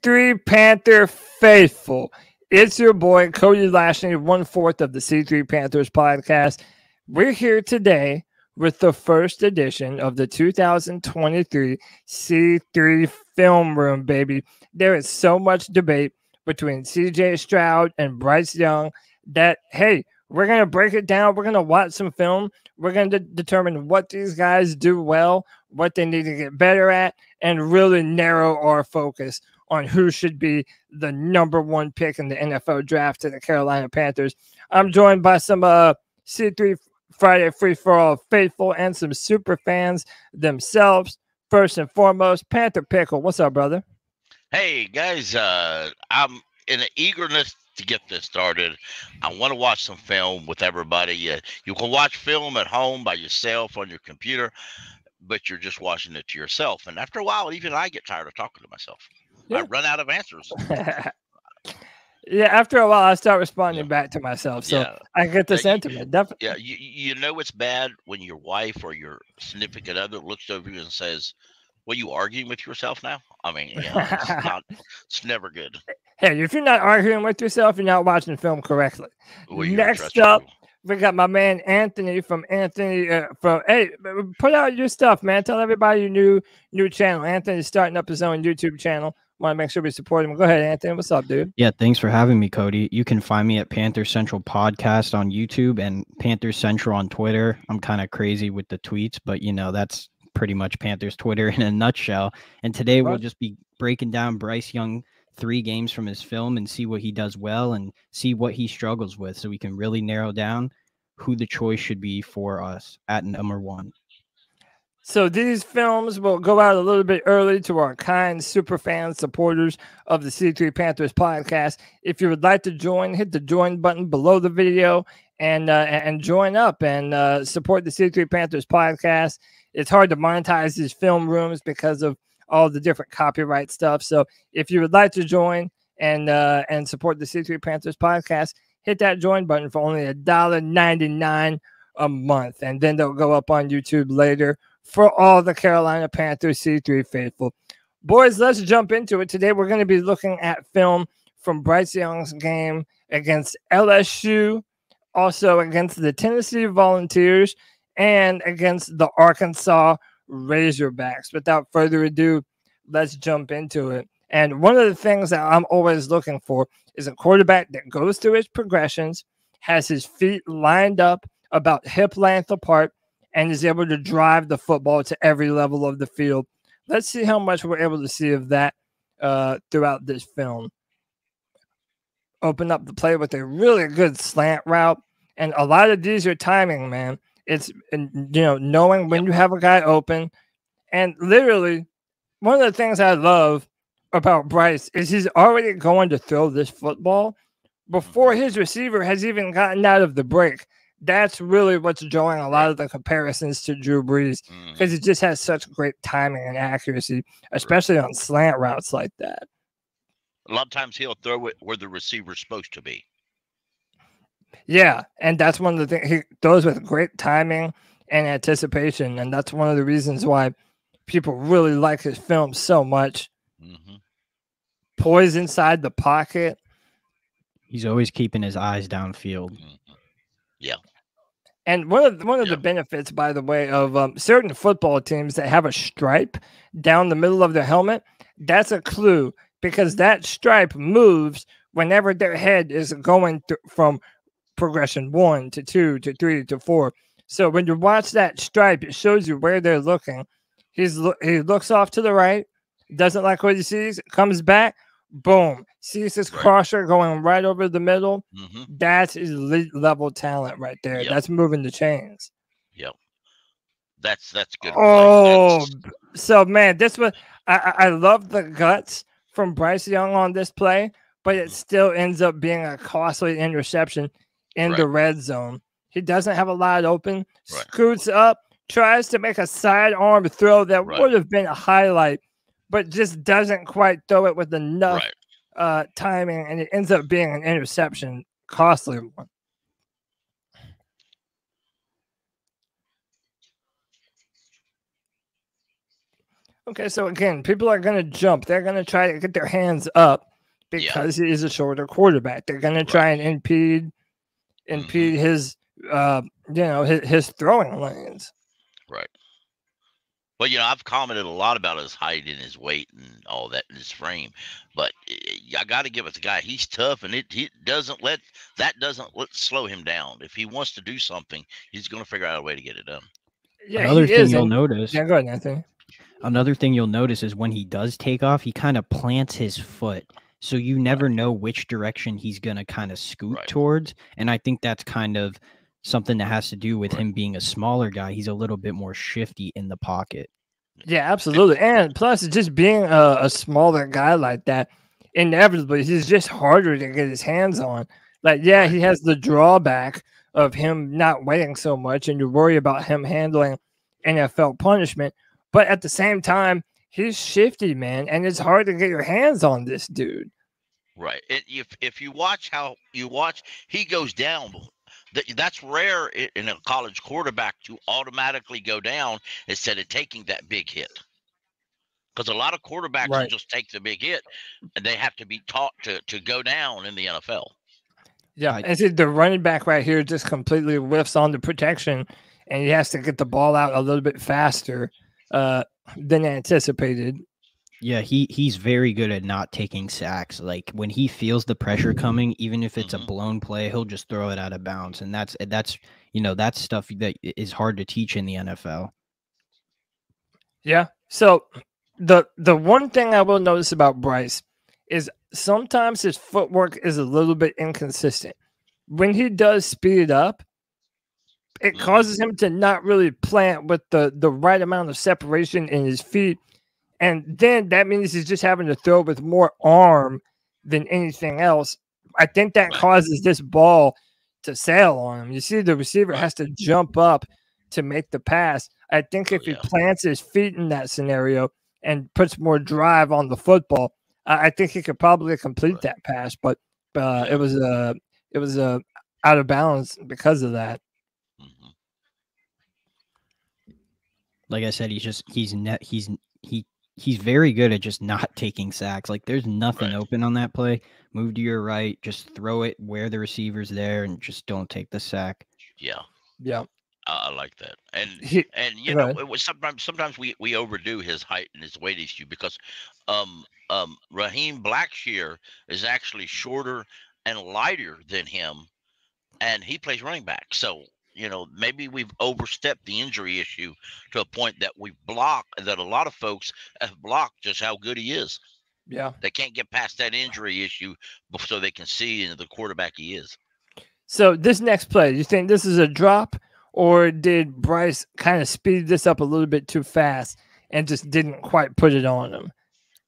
C3 Panther faithful. It's your boy, Cody Lashley, 1/4 of the C3 Panthers Podcast. We're here today with the first edition of the 2023 C3 Film Room, baby. There is so much debate between CJ Stroud and Bryce Young that, hey, we're going to break it down. We're going to watch some film. We're going to determine what these guys do well, what they need to get better at, and really narrow our focus on who should be the #1 pick in the NFL draft to the Carolina Panthers. I'm joined by some C3 Friday Free-For-All faithful and some super fans themselves. First and foremost, Panther Pickle. What's up, brother? Hey, guys. I'm in an eagerness to get this started. I want to watch some film with everybody. You can watch film at home by yourself on your computer, but you're just watching it to yourself. And after a while, even I get tired of talking to myself. Yeah. I run out of answers. Yeah, after a while, I start responding back to myself. So I get the sentiment. Definitely. Yeah, you know it's bad when your wife or your significant other looks over you and says, "Well, you arguing with yourself now?" I mean, it's never good. Hey, if you're not arguing with yourself, you're not watching the film correctly. Well, next up, we got my man Anthony from hey, put out your stuff, man. Tell everybody your new channel. Anthony's starting up his own YouTube channel. Want to make sure we support him. Go ahead, Anthony. What's up, dude? Yeah, thanks for having me, Cody. You can find me at Panthers Central Podcast on YouTube and Panthers Central on Twitter. I'm kind of crazy with the tweets, but that's pretty much Panthers Twitter in a nutshell. And today we'll just be breaking down Bryce Young 3 games from his film and see what he does well and see what he struggles with, so we can really narrow down who the choice should be for us at #1. So these films will go out a little bit early to our kind super fan supporters of the C3 Panthers podcast. If you would like to join, hit the join button below the video and join up and support the C3 Panthers podcast. It's hard to monetize these film rooms because of all the different copyright stuff. So if you would like to join and support the C3 Panthers podcast, hit that join button for only $1.99 a month. And then they'll go up on YouTube later for all the Carolina Panthers C3 faithful. Boys, let's jump into it. Today we're going to be looking at film from Bryce Young's game against LSU, also against the Tennessee Volunteers, and against the Arkansas Razorbacks. Without further ado, let's jump into it. And one of the things that I'm always looking for is a quarterback that goes through his progressions, has his feet lined up about hip length apart, and is able to drive the football to every level of the field. Let's see how much we're able to see of that throughout this film. Open up the play with a really good slant route, and a lot of these are timing, man. It's knowing when you have a guy open, and literally one of the things I love about Bryce is he's already going to throw this football before his receiver has even gotten out of the break. That's really what's drawing a lot of the comparisons to Drew Brees, because he just has such great timing and accuracy, especially on slant routes like that. A lot of times he'll throw it where the receiver's supposed to be. Yeah, and that's one of the things. He throws with great timing and anticipation, and that's one of the reasons why people really like his film so much. Poise inside the pocket. He's always keeping his eyes downfield. Yeah. And one of the benefits, by the way, of certain football teams that have a stripe down the middle of their helmet, that's a clue, because that stripe moves whenever their head is going from progression 1 to 2 to 3 to 4. So when you watch that stripe, it shows you where they're looking. He looks off to the right, doesn't like what he sees, comes back, boom, sees his crosser going right over the middle. That's elite level talent right there. That's moving the chains. Yep. That's good. Oh, so man, this was I love the guts from Bryce Young on this play, but it still ends up being a costly interception in the red zone. He doesn't have a lot open, scoots up, tries to make a sidearm throw that would have been a highlight, but just doesn't quite throw it with enough timing, and it ends up being an interception, costly one. Okay, so again, people are going to jump. They're going to try to get their hands up because he is a shorter quarterback. They're going to try and impede his, his throwing lanes. Right. Well, I've commented a lot about his height and his weight and all that in his frame, but I got to give it to the guy. He's tough, and he doesn't let slow him down. If he wants to do something, he's going to figure out a way to get it done. Yeah, another thing you'll notice. Yeah, go ahead, Anthony. Another thing you'll notice is when he does take off, he kind of plants his foot, so you never know which direction he's going to kind of scoot towards. And I think that's kind of something that has to do with him being a smaller guy. He's a little bit more shifty in the pocket. Yeah, absolutely. And plus, just being a smaller guy like that, inevitably, he's just harder to get his hands on. Like, yeah, he has the drawback of him not weighing so much, and you worry about him handling NFL punishment. But at the same time, he's shifty, man, and it's hard to get your hands on this dude. Right. If you watch he goes down. That's rare in a college quarterback to automatically go down instead of taking that big hit. Because a lot of quarterbacks will just take the big hit, and they have to be taught to go down in the NFL. Yeah, and see, the running back right here just completely whiffs on the protection, and he has to get the ball out a little bit faster than anticipated. Yeah, he's very good at not taking sacks. Like when he feels the pressure coming, even if it's a blown play, he'll just throw it out of bounds. And that's stuff that is hard to teach in the NFL. Yeah. So the one thing I will notice about Bryce is sometimes his footwork is a little bit inconsistent. When he does speed up, it causes him to not really plant with the right amount of separation in his feet. And then that means he's just having to throw with more arm than anything else. I think that causes this ball to sail on him. You see, the receiver has to jump up to make the pass. I think if he plants his feet in that scenario and puts more drive on the football, I think he could probably complete that pass. But it was out of bounds because of that. Like I said, he's very good at just not taking sacks. Like there's nothing open on that play. Move to your right, just throw it where the receiver's there, and just don't take the sack. Yeah. Yeah. I like that. And it was sometimes we overdo his height and his weight issue because Raheem Blackshear is actually shorter and lighter than him, and he plays running back. So maybe we've overstepped the injury issue to a point that that a lot of folks have blocked just how good he is. Yeah. They can't get past that injury issue so they can see the quarterback he is. So this next play, you think this is a drop, or did Bryce kind of speed this up a little bit too fast and just didn't quite put it on him?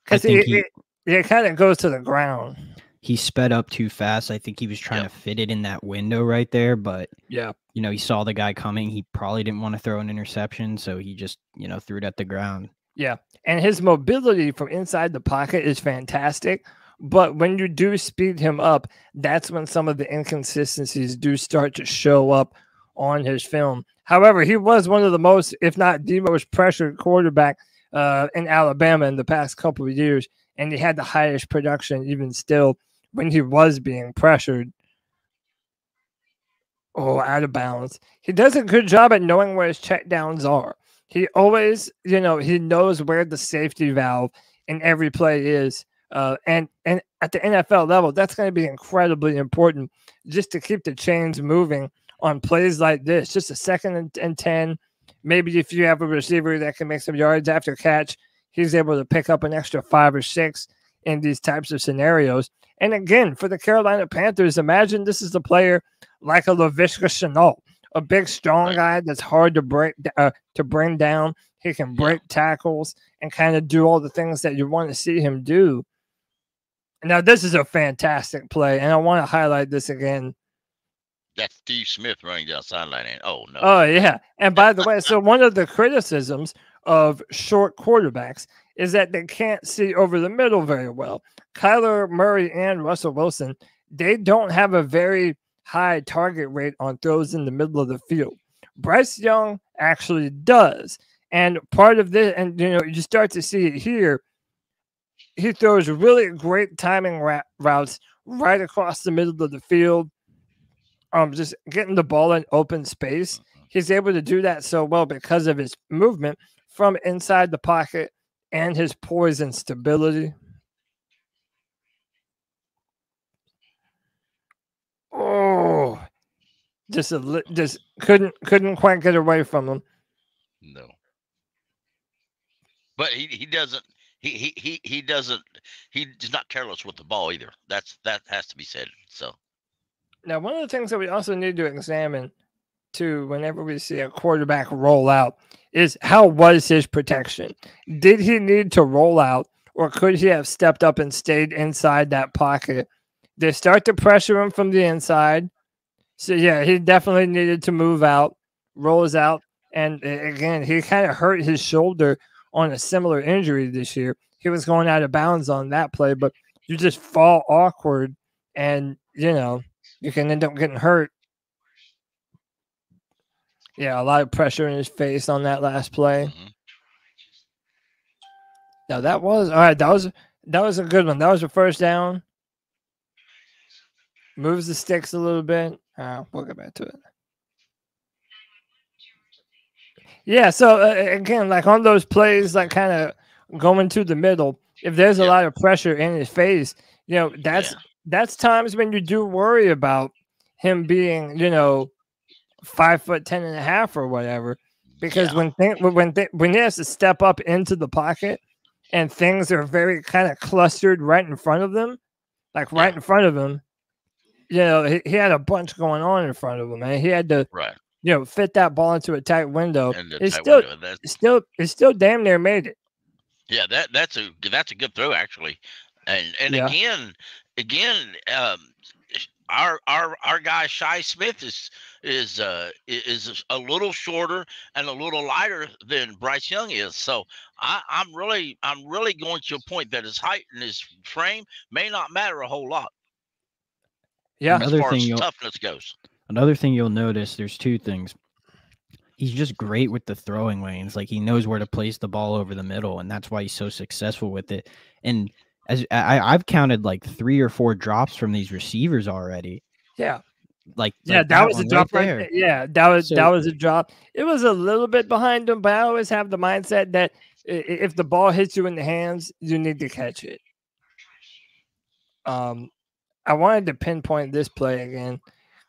Because it kind of goes to the ground. He sped up too fast. I think he was trying to fit it in that window right there, but he saw the guy coming. He probably didn't want to throw an interception, so he just, threw it at the ground. Yeah, and his mobility from inside the pocket is fantastic, but when you do speed him up, that's when some of the inconsistencies do start to show up on his film. However, he was one of the most, if not the most pressured quarterback in Alabama in the past couple of years, and he had the highest production even still when he was being pressured. Out of bounds. He does a good job at knowing where his checkdowns are. He always, he knows where the safety valve in every play is. And at the NFL level, that's going to be incredibly important just to keep the chains moving on plays like this. Just a 2nd and 10. Maybe if you have a receiver that can make some yards after catch, he's able to pick up an extra 5 or 6 in these types of scenarios. And again, for the Carolina Panthers, imagine this is a player like a Laviska Shenault, a big, strong guy that's hard to bring down. He can break tackles and kind of do all the things that you want to see him do. Now, this is a fantastic play, and I want to highlight this again. That's Steve Smith running down sideline. Oh, no. Oh, yeah. And by the way, so one of the criticisms of short quarterbacks is that they can't see over the middle very well. Kyler Murray and Russell Wilson, they don't have a very high target rate on throws in the middle of the field. Bryce Young actually does. And part of this, and you start to see it here. He throws really great timing routes right across the middle of the field. Just getting the ball in open space. He's able to do that so well because of his movement from inside the pocket and his poise and stability. Oh, just couldn't quite get away from him. No, but he doesn't. He doesn't. He's not careless with the ball either. That has to be said. So now, one of the things that we also need to examine too, whenever we see a quarterback roll out, is how was his protection? Did he need to roll out, or could he have stepped up and stayed inside that pocket? They start to pressure him from the inside. So, yeah, he definitely needed to move out, rolls out. And, again, he kind of hurt his shoulder on a similar injury this year. He was going out of bounds on that play, but you just fall awkward and, you can end up getting hurt. Yeah, a lot of pressure in his face on that last play. Mm-hmm. Now, that was all right. That was a good one. That was a first down. Moves the sticks a little bit. We'll get back to it. Yeah, so again, like on those plays, like kind of going to the middle, if there's a lot of pressure in his face, that's times when you do worry about him being, 5'10.5" or whatever, because when he has to step up into the pocket and things are very kind of clustered right in front of them, like right in front of him. He had a bunch going on in front of him, and he had to, fit that ball into a tight window. It's still damn near made it. Yeah, that's a good throw actually, and again, our guy Shi Smith is a little shorter and a little lighter than Bryce Young is. So I'm really going to a point that his height and his frame may not matter a whole lot. Yeah. As far as toughness goes. Another thing you'll notice, there's two things. He's just great with the throwing lanes. Like, he knows where to place the ball over the middle, and that's why he's so successful with it. And as I've counted like 3 or 4 drops from these receivers already. Yeah. That was a drop right there. Yeah, that was a drop. It was a little bit behind him, but I always have the mindset that if the ball hits you in the hands, you need to catch it. I wanted to pinpoint this play again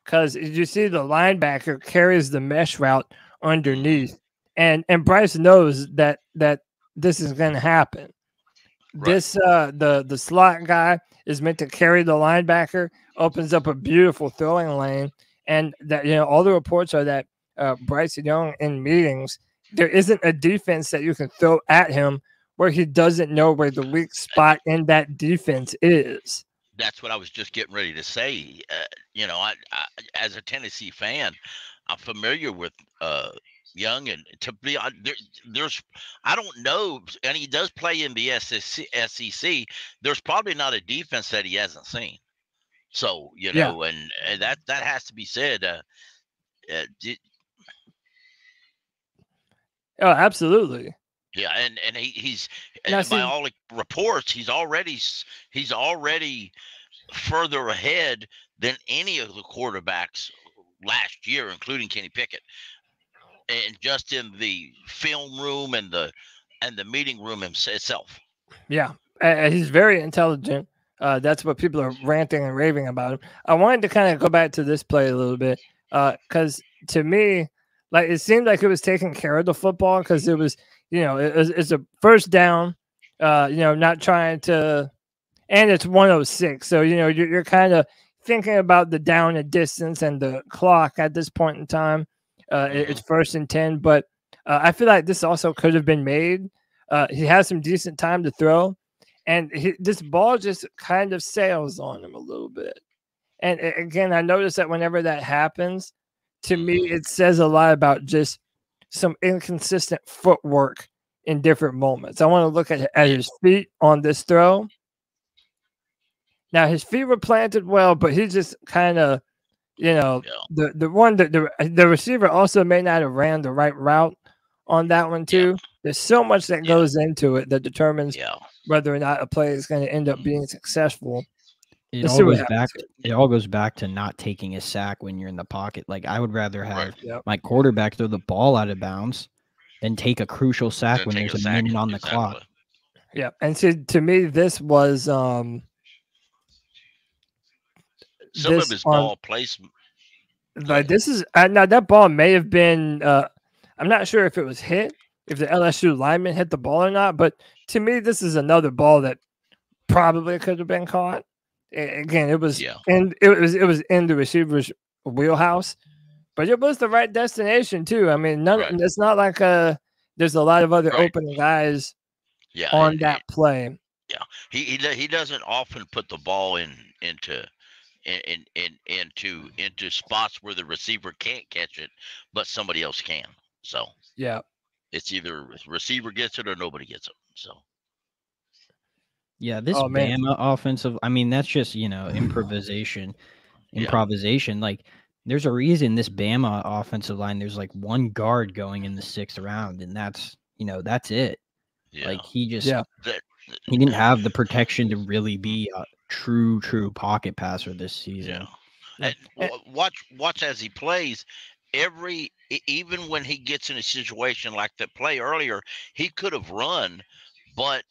because you see the linebacker carries the mesh route underneath, and Bryce knows that this is going to happen. Right. This the slot guy is meant to carry the linebacker, opens up a beautiful throwing lane, and that all the reports are that Bryce Young in meetings, there isn't a defense that you can throw at him where he doesn't know where the weak spot in that defense is. That's what I was just getting ready to say. I as a Tennessee fan, I'm familiar with Young, and to be there's I don't know, and he does play in the SEC. There's probably not a defense that he hasn't seen. So and that has to be said. Oh, absolutely. Yeah, and he's by all reports, he's already further ahead than any of the quarterbacks last year, including Kenny Pickett, and just in the film room and the meeting room itself. Yeah, he's very intelligent. That's what people are ranting and raving about him. I wanted to kind of go back to this play a little bit because to me, like, it seemed like it was taking care of the football because it was. It's a first down, not trying to, and it's 106. So, you're kind of thinking about the down and distance and the clock at this point in time. It's 1st and 10, but I feel like this also could have been made. He has some decent time to throw, and this ball just kind of sails on him a little bit. And again, I noticed that whenever that happens, to me, it says a lot about just some inconsistent footwork in different moments. I want to look at his feet on this throw. Now, his feet were planted well, but he just kind of, the receiver also may not have ran the right route on that one too. There's so much that goes into it that determines whether or not a play is going to end up being successful. It all goes back to not taking a sack when you're in the pocket. Like, I would rather have my quarterback throw the ball out of bounds than take a crucial sack when there's a minute on the clock. Yeah, and to me, this was some of his ball placement. Like, this is now that ball may have been. I'm not sure if it was hit, if the LSU lineman hit the ball or not. But to me, this is another ball that probably could have been caught. Again, it was in the receiver's wheelhouse, but it was the right destination too. I mean, it's not like there's a lot of other open guys on that play. Yeah, he doesn't often put the ball into spots where the receiver can't catch it, but somebody else can. So it's either receiver gets it or nobody gets it. So. Yeah, this Bama offensive, I mean, that's just, improvisation. Like, there's a reason this Bama offensive line, there's like one guard going in the 6th round, and that's it. Yeah. Like, he just, he didn't have the protection to really be a true pocket passer this season. And watch as he plays. Even when he gets in a situation like that play earlier, he could have run, but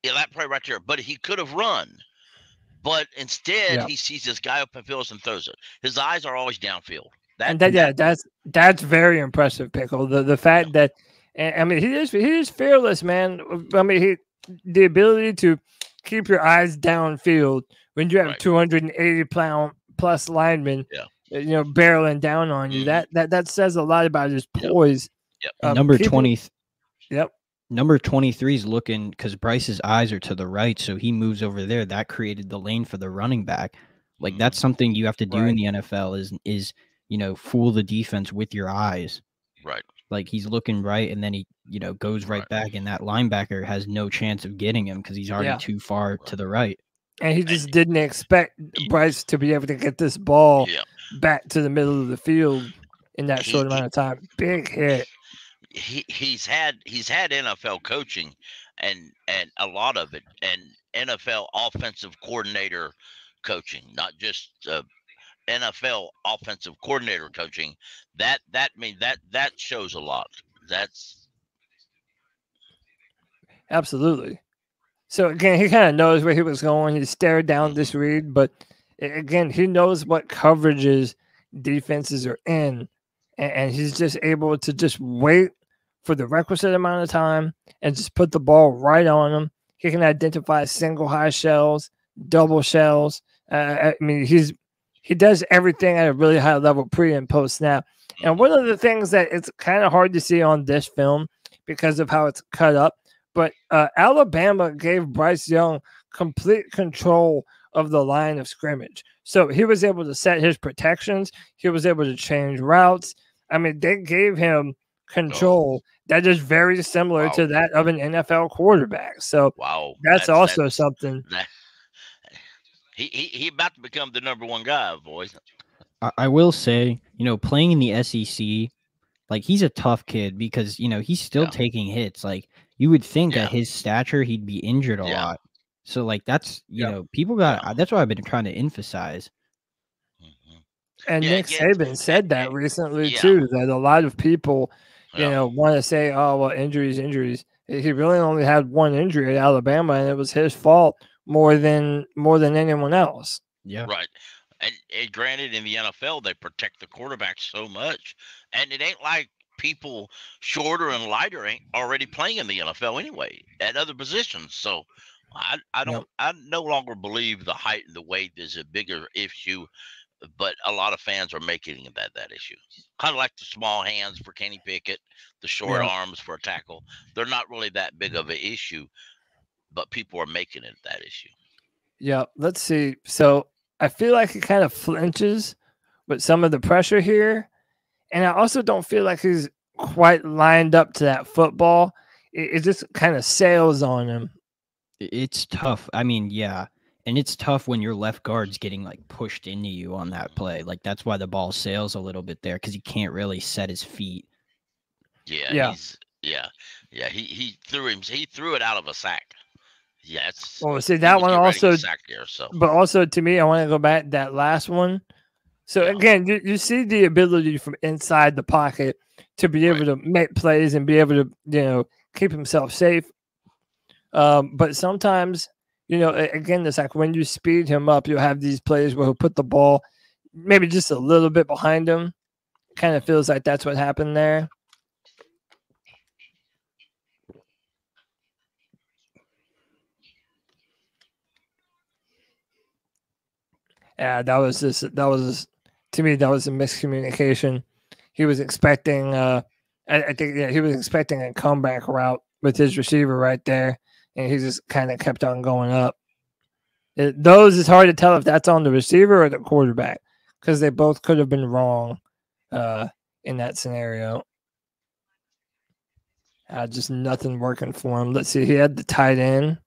that play right there. But he could have run, but instead he sees this guy open fields and throws it. His eyes are always downfield. That's very impressive, Pickle. The fact that, I mean, he is fearless, man. I mean, the ability to keep your eyes downfield when you have 280-pound plus linemen, barreling down on you. That says a lot about his poise. Number 20. Number 23 is looking, because Bryce's eyes are to the right, so he moves over there. That created the lane for the running back. Like, that's something you have to do in the NFL is fool the defense with your eyes. Right. Like, he's looking right, and then he goes right back, and that linebacker has no chance of getting him because he's already too far to the right. And he just didn't expect Bryce to be able to get this ball back to the middle of the field in that short amount of time. Big hit. He's had NFL coaching and a lot of it, and NFL offensive coordinator coaching, not just NFL offensive coordinator coaching. That means that shows a lot. That's absolutely. So again, he kind of knows where he was going. He stared down this read, but again, he knows what coverages defenses are in, and he's just able to just wait for the requisite amount of time and just put the ball right on him. He can identify single high shells, double shells. I mean, he does everything at a really high level pre and post snap. And one of the things that it's kind of hard to see on this film because of how it's cut up, but Alabama gave Bryce Young complete control of the line of scrimmage. So he was able to set his protections. He was able to change routes. I mean, they gave him control that is very similar to that of an NFL quarterback. So that's also something. He about to become the number one guy, boys. I will say, playing in the SEC, like, he's a tough kid because, he's still taking hits. Like, you would think at his stature, he'd be injured a lot. So, like, that's, people that's what I've been trying to emphasize. And Nick Saban said that recently, too, that a lot of people, want to say, oh, well, injuries. He really only had one injury at Alabama, and it was his fault more than anyone else. Yeah. Right. And granted, in the NFL, they protect the quarterback so much, and it ain't like people shorter and lighter ain't already playing in the NFL anyway at other positions. So I no longer believe the height and the weight is a bigger issue, but a lot of fans are making that issue. Kind of like the small hands for Kenny Pickett, the short arms for a tackle. They're not really that big of an issue, but people are making it that issue. Yeah, let's see. So I feel like he kind of flinches with some of the pressure here. And I also don't feel like he's quite lined up to that football. It just kind of sails on him. It's tough. I mean, yeah. And it's tough when your left guard's getting, like, pushed into you on that play. Like, that's why the ball sails a little bit there, because he can't really set his feet. Yeah. He threw it out of a sack. Yeah, Well, see he that was one getting ready to also, get sacked there. So but also to me, I want to go back to that last one. So Yeah. again, you see the ability from inside the pocket to be able to make plays and be able to keep himself safe. But sometimes, again, it's like when you speed him up, you'll have these plays where he'll put the ball maybe just a little bit behind him. Kind of feels like that's what happened there. Yeah, that was to me, that was a miscommunication. He was expecting, I think he was expecting a comeback route with his receiver right there, and he just kind of kept on going up. Those is hard to tell if that's on the receiver or the quarterback because they both could have been wrong in that scenario. Just nothing working for him. Let's see. He had the tight end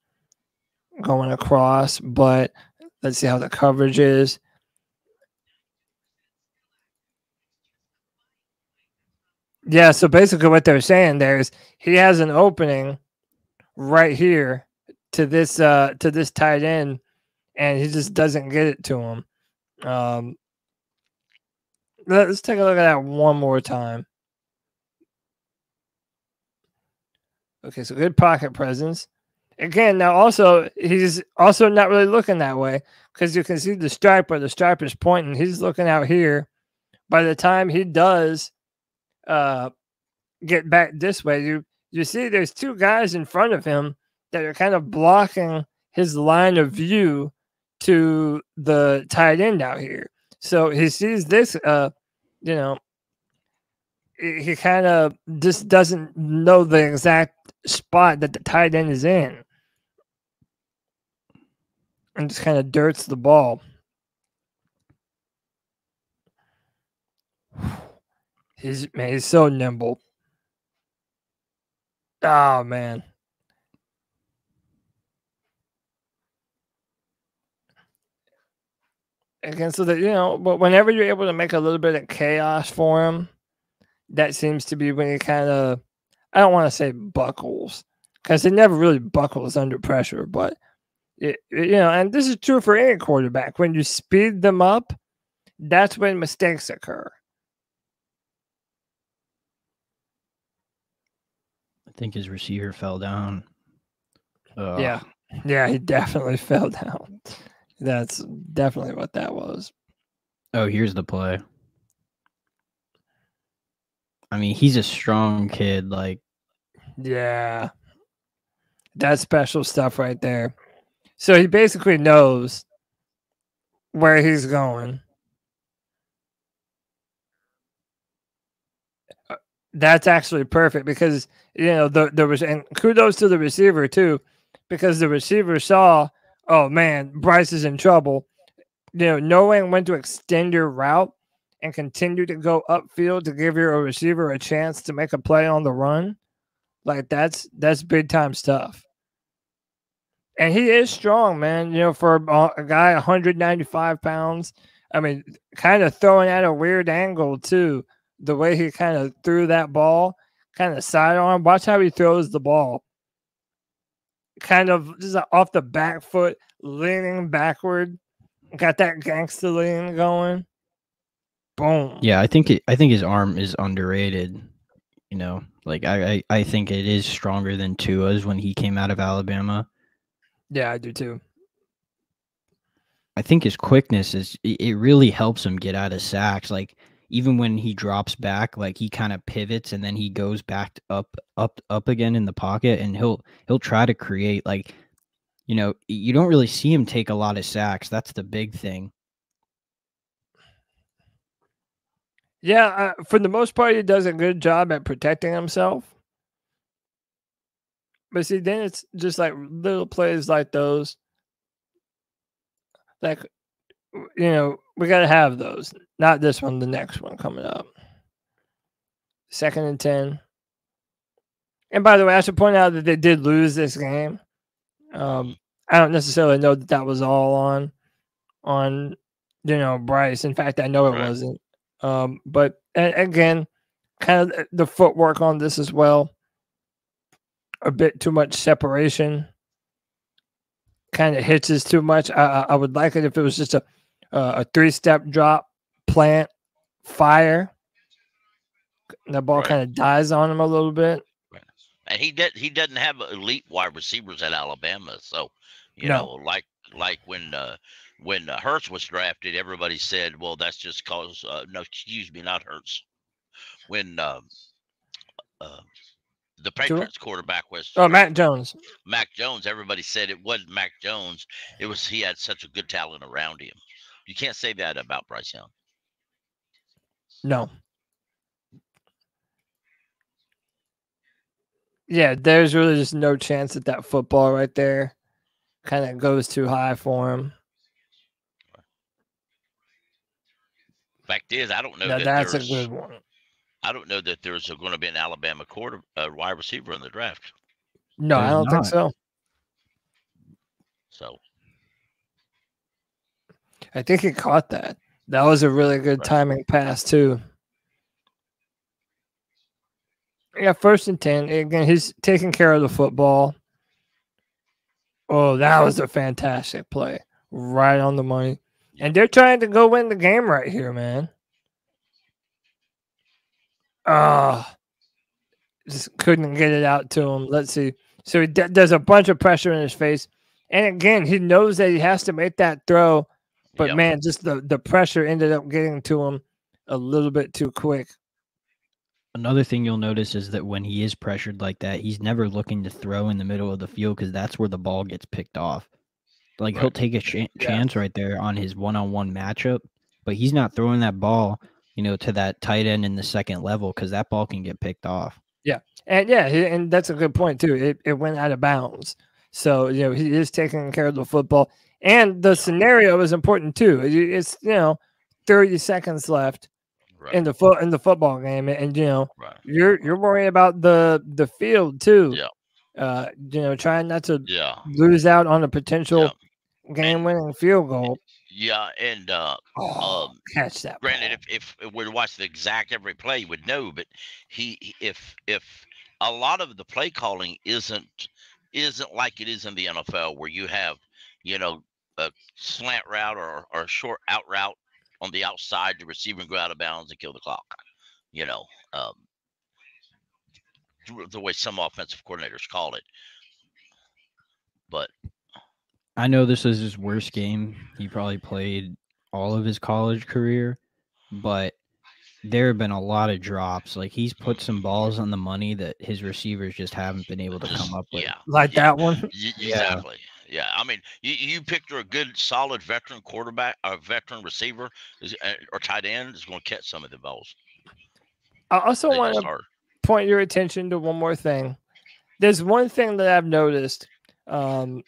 going across, but let's see how the coverage is. Yeah, so basically what they're saying there is he has an opening right here to this tight end, and he just doesn't get it to him. Let's take a look at that one more time. Okay, so good pocket presence. Again, now also he's also not really looking that way because you can see the striper. The striper's pointing. He's looking out here. By the time he does get back this way, you see there's two guys in front of him that are kind of blocking his line of view to the tight end out here. So he sees this, he kind of just doesn't know the exact spot that the tight end is in and just kind of dirts the ball. He's so nimble. Oh, man. Again, so that, but whenever you're able to make a little bit of chaos for him, that seems to be when he kind of, I don't want to say buckles, because he never really buckles under pressure, but, and this is true for any quarterback. When you speed them up, that's when mistakes occur. I think his receiver fell down. Yeah, he definitely fell down. That's definitely what that was. Oh, here's the play. I mean, he's a strong kid. Yeah, that's special stuff right there. So he basically knows where he's going. That's actually perfect because there was, and kudos to the receiver too, because the receiver saw, oh man, Bryce is in trouble. Knowing when to extend your route and continue to go upfield to give your receiver a chance to make a play on the run, like that's big time stuff. And he is strong, man. For a guy 195 pounds, I mean, kind of throwing at a weird angle too. The way he kind of threw that ball, kind of sidearm. Watch how he throws the ball. Kind of just off the back foot, leaning backward. Got that gangster lean going. Boom. Yeah, I think his arm is underrated. I think it is stronger than Tua's when he came out of Alabama. Yeah, I do too. I think his quickness it really helps him get out of sacks. Even when he drops back, he kind of pivots and then he goes back up again in the pocket, and he'll try to create you don't really see him take a lot of sacks. That's the big thing. Yeah, for the most part, he does a good job at protecting himself. But see, then it's just like little plays like those. We got to have those. Not this one, the next one coming up. 2nd and 10. And by the way, I should point out that they did lose this game. I don't necessarily know that was all on Bryce. In fact, I know it wasn't. But again, kind of the footwork on this as well. A bit too much separation. Kind of hitches too much. I would like it if it was just a 3-step drop, plant, fire. The ball kind of dies on him a little bit. And he doesn't have elite wide receivers at Alabama, so you know, like when Hurts was drafted, everybody said, well, that's just cause no, excuse me, not Hurts. When the Patriots quarterback was Mac Jones. Mac Jones, everybody said it wasn't Mac Jones. It was he had such a good talent around him. You can't say that about Bryce Young. No. Yeah, there's really just no chance that football right there kind of goes too high for him. Fact is, I don't know that's a good one. I don't know that there's going to be an Alabama wide receiver in the draft. No, I don't think so. So I think he caught that. That was a really good timing pass too. Yeah, 1st and 10. Again, he's taking care of the football. Oh, that was a fantastic play. Right on the money. And they're trying to go win the game right here, man. Just couldn't get it out to him. Let's see. So he does a bunch of pressure in his face. And again, he knows that he has to make that throw. But, man, just the pressure ended up getting to him a little bit too quick. Another thing you'll notice is that when he is pressured like that, he's never looking to throw in the middle of the field because that's where the ball gets picked off. Like he'll take a chance right there on his one-on-one matchup, but he's not throwing that ball, to that tight end in the second level because that ball can get picked off. Yeah, and that's a good point too. It went out of bounds, so he is taking care of the football, and the scenario is important too. It's 30 seconds left. In the football game, and you're worried about the field too. Trying not to lose out on a potential game-winning field goal. Yeah, and catch that. Granted, if we watch the exact every play, you would know. But if a lot of the play calling isn't like it is in the NFL, where you have a slant route or a short out route on the outside, the receiver and go out of bounds and kill the clock. The way some offensive coordinators call it. But I know this is his worst game. He probably played all of his college career, but there have been a lot of drops. Like he's put some balls on the money that his receivers just haven't been able to come up with. That one. Exactly. Yeah, I mean, you picture a good, solid veteran quarterback, a veteran receiver, or tight end is going to catch some of the balls. I also want to point your attention to one more thing. There's one thing that I've noticed, and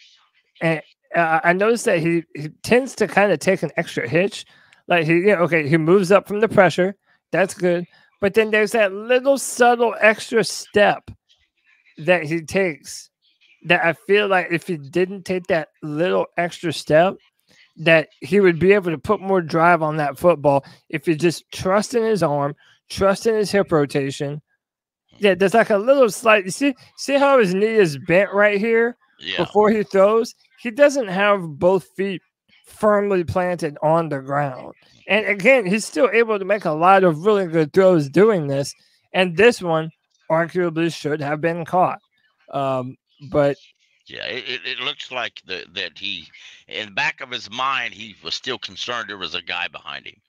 I noticed that he tends to kind of take an extra hitch. Like he moves up from the pressure. That's good. But then there's that little subtle extra step that he takes. That I feel like if he didn't take that little extra step, that he would be able to put more drive on that football if he just trust in his arm, trust in his hip rotation. Yeah, there's like a little slight. You see how his knee is bent right here before he throws? He doesn't have both feet firmly planted on the ground. And again, he's still able to make a lot of really good throws doing this. And this one arguably should have been caught. But it looks like that he, in the back of his mind, he was still concerned there was a guy behind him,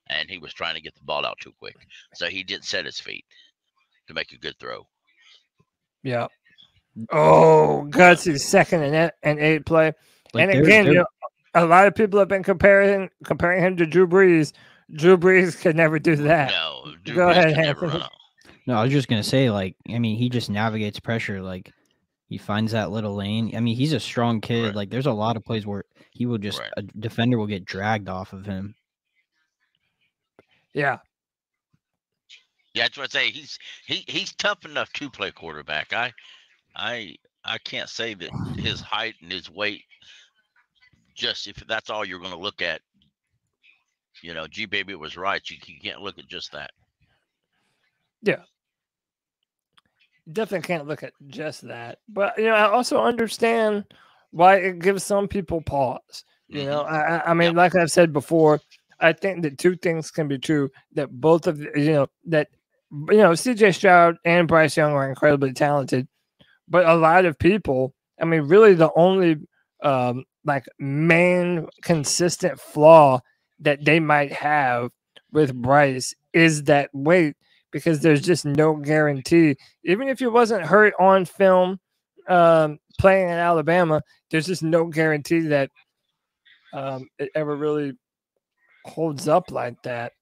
and he was trying to get the ball out too quick. So he didn't set his feet to make a good throw. Yeah. Oh, gutsy 2nd and 8 play. Like and again, a lot of people have been comparing him to Drew Brees. Drew Brees could never do that. No, Go ahead, Anthony. No, I was just gonna say, he just navigates pressure. Like he finds that little lane. I mean, he's a strong kid. Right. Like there's a lot of plays where he will just a defender will get dragged off of him. Yeah. Yeah, that's what I say. He's tough enough to play quarterback. I can't say that his height and his weight. Just if that's all you're going to look at, G Baby was right. You can't look at just that. Yeah. You definitely can't look at just that. But, I also understand why it gives some people pause. I mean, like I've said before, I think that two things can be true, that both of, CJ Stroud and Bryce Young are incredibly talented, but a lot of people, I mean, really the only main consistent flaw that they might have with Bryce is that weight, because there's just no guarantee. Even if he wasn't hurt on film playing in Alabama, there's just no guarantee that it ever really holds up like that.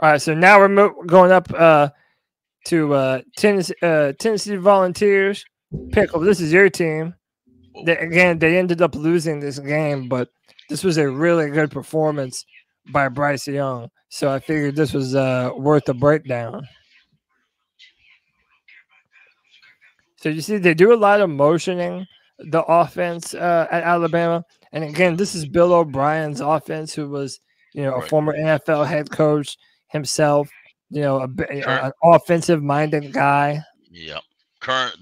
All right, so now we're going up to Tennessee Volunteers. Pickle, this is your team. They ended up losing this game, but this was a really good performance by Bryce Young. So I figured this was worth a breakdown. So you see, they do a lot of motioning the offense at Alabama. And again, this is Bill O'Brien's offense, who was, a former NFL head coach himself, an offensive-minded guy. Yeah.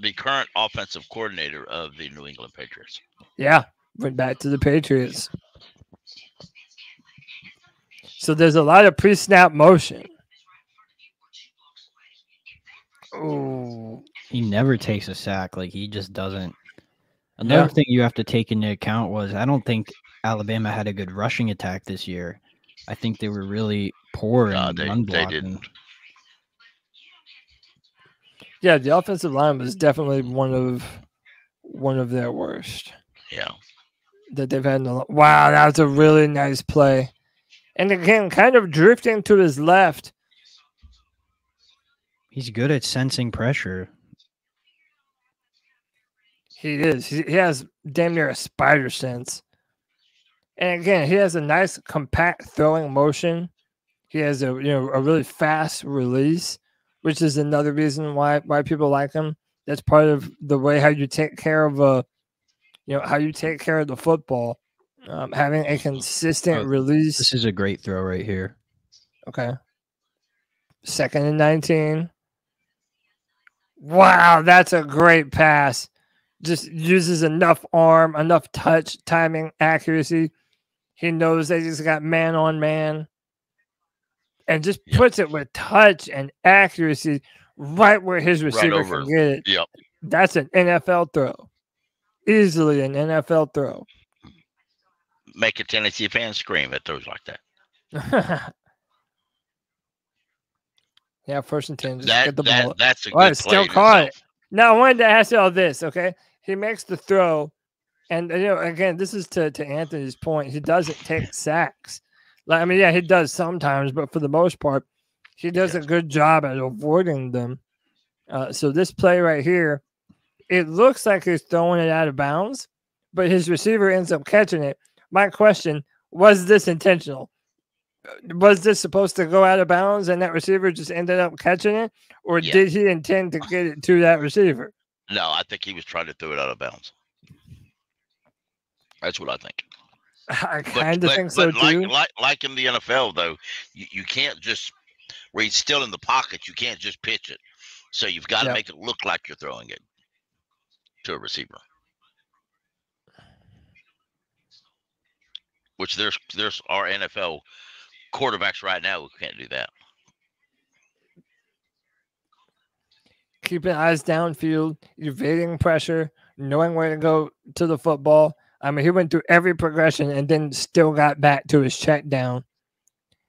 The current offensive coordinator of the New England Patriots. Yeah, went back to the Patriots. So there's a lot of pre-snap motion. Oh, he never takes a sack. Like, he just doesn't. Another thing you have to take into account was, I don't think Alabama had a good rushing attack this year. I think they were really poor in run blocking. They didn't. Yeah, the offensive line was definitely one of their worst. Yeah, that they've had. Wow, that was a really nice play. And again, kind of drifting to his left. He's good at sensing pressure. He is. He has damn near a spider sense. And again, he has a nice compact throwing motion. He has a really fast release, which is another reason why people like him. That's part of the way how you take care of how you take care of the football. Having a consistent release. This is a great throw right here. Okay. 2nd and 19. Wow, that's a great pass. Just uses enough arm, enough touch, timing, accuracy. He knows that he's got man on man. And just puts it with touch and accuracy right where his receiver can get it. Yep. That's an NFL throw. Easily an NFL throw. Make a Tennessee fan scream at throws like that. Yeah, 1st and 10. Just get the ball. That's a good play. Still caught it. Now, I wanted to ask you all this, okay? He makes the throw. And, again, this is to Anthony's point. He doesn't take sacks. He does sometimes, but for the most part, he does a good job at avoiding them. So this play right here, it looks like he's throwing it out of bounds, but his receiver ends up catching it. My question, was this intentional? Was this supposed to go out of bounds and that receiver just ended up catching it? Or did he intend to get it to that receiver? No, I think he was trying to throw it out of bounds. That's what I think. I kind of think so too. Like in the NFL, though, you can't just, where he's still in the pocket, you can't just pitch it. So you've got to make it look like you're throwing it to a receiver. Which there's our NFL quarterbacks right now who can't do that. Keeping eyes downfield, evading pressure, knowing where to go to the football. He went through every progression and then still got back to his check down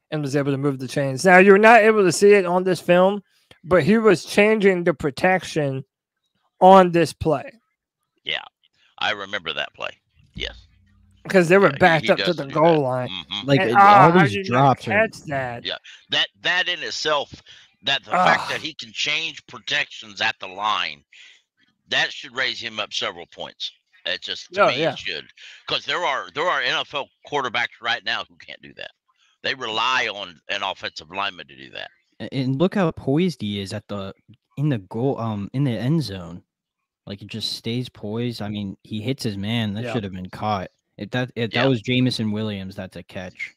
and was able to move the chains. Now, you're not able to see it on this film, but he was changing the protection on this play. Yeah, I remember that play. Yes. Because they were backed up to the goal line. Mm-hmm. Like, all these drops. Catch that. Yeah, that in itself, the fact that he can change protections at the line, that should raise him up several points. It just, to me, it should. Because there are NFL quarterbacks right now who can't do that. They rely on an offensive lineman to do that. And look how poised he is in the end zone. Like, it just stays poised. He hits his man. That should have been caught. If that was Jamison Williams, that's a catch.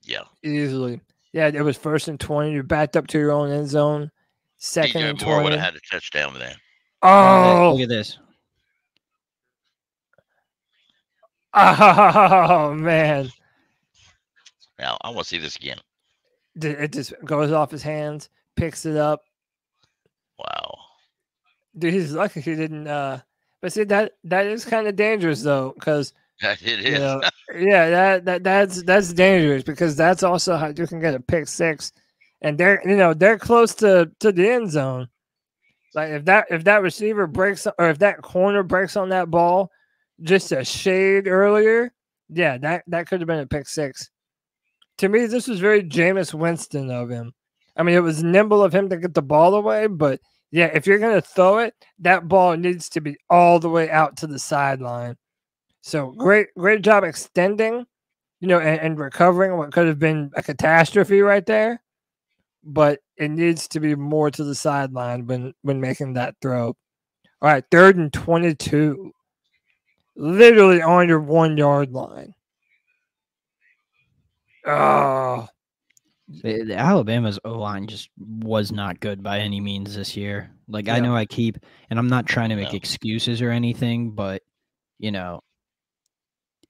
Yeah. Easily. Yeah, it was 1st and 20. You're backed up to your own end zone. Second and DJ Moore 20. would have had a touchdown then. Oh, Look at this. oh man. Now, I want to see this again. It just goes off his hands, picks it up. Wow. Dude, he's lucky he didn't. But see, that is kind of dangerous though, because It is. you know, yeah, that's dangerous because that's also how you can get a pick six, and they're close to the end zone. Like if that receiver breaks or if that corner breaks on that ball just a shade earlier, yeah, that could have been a pick six. To me, this was very Jameis Winston of him. I mean, it was nimble of him to get the ball away, but yeah, if you're going to throw it, that ball needs to be all the way out to the sideline. So great job extending, and recovering what could have been a catastrophe right there. But it needs to be more to the sideline when making that throw. All right, 3rd and 22. Literally on your 1 yard line. Oh. The Alabama's O-line just was not good by any means this year. Like, I know and I'm not trying to make excuses or anything, but,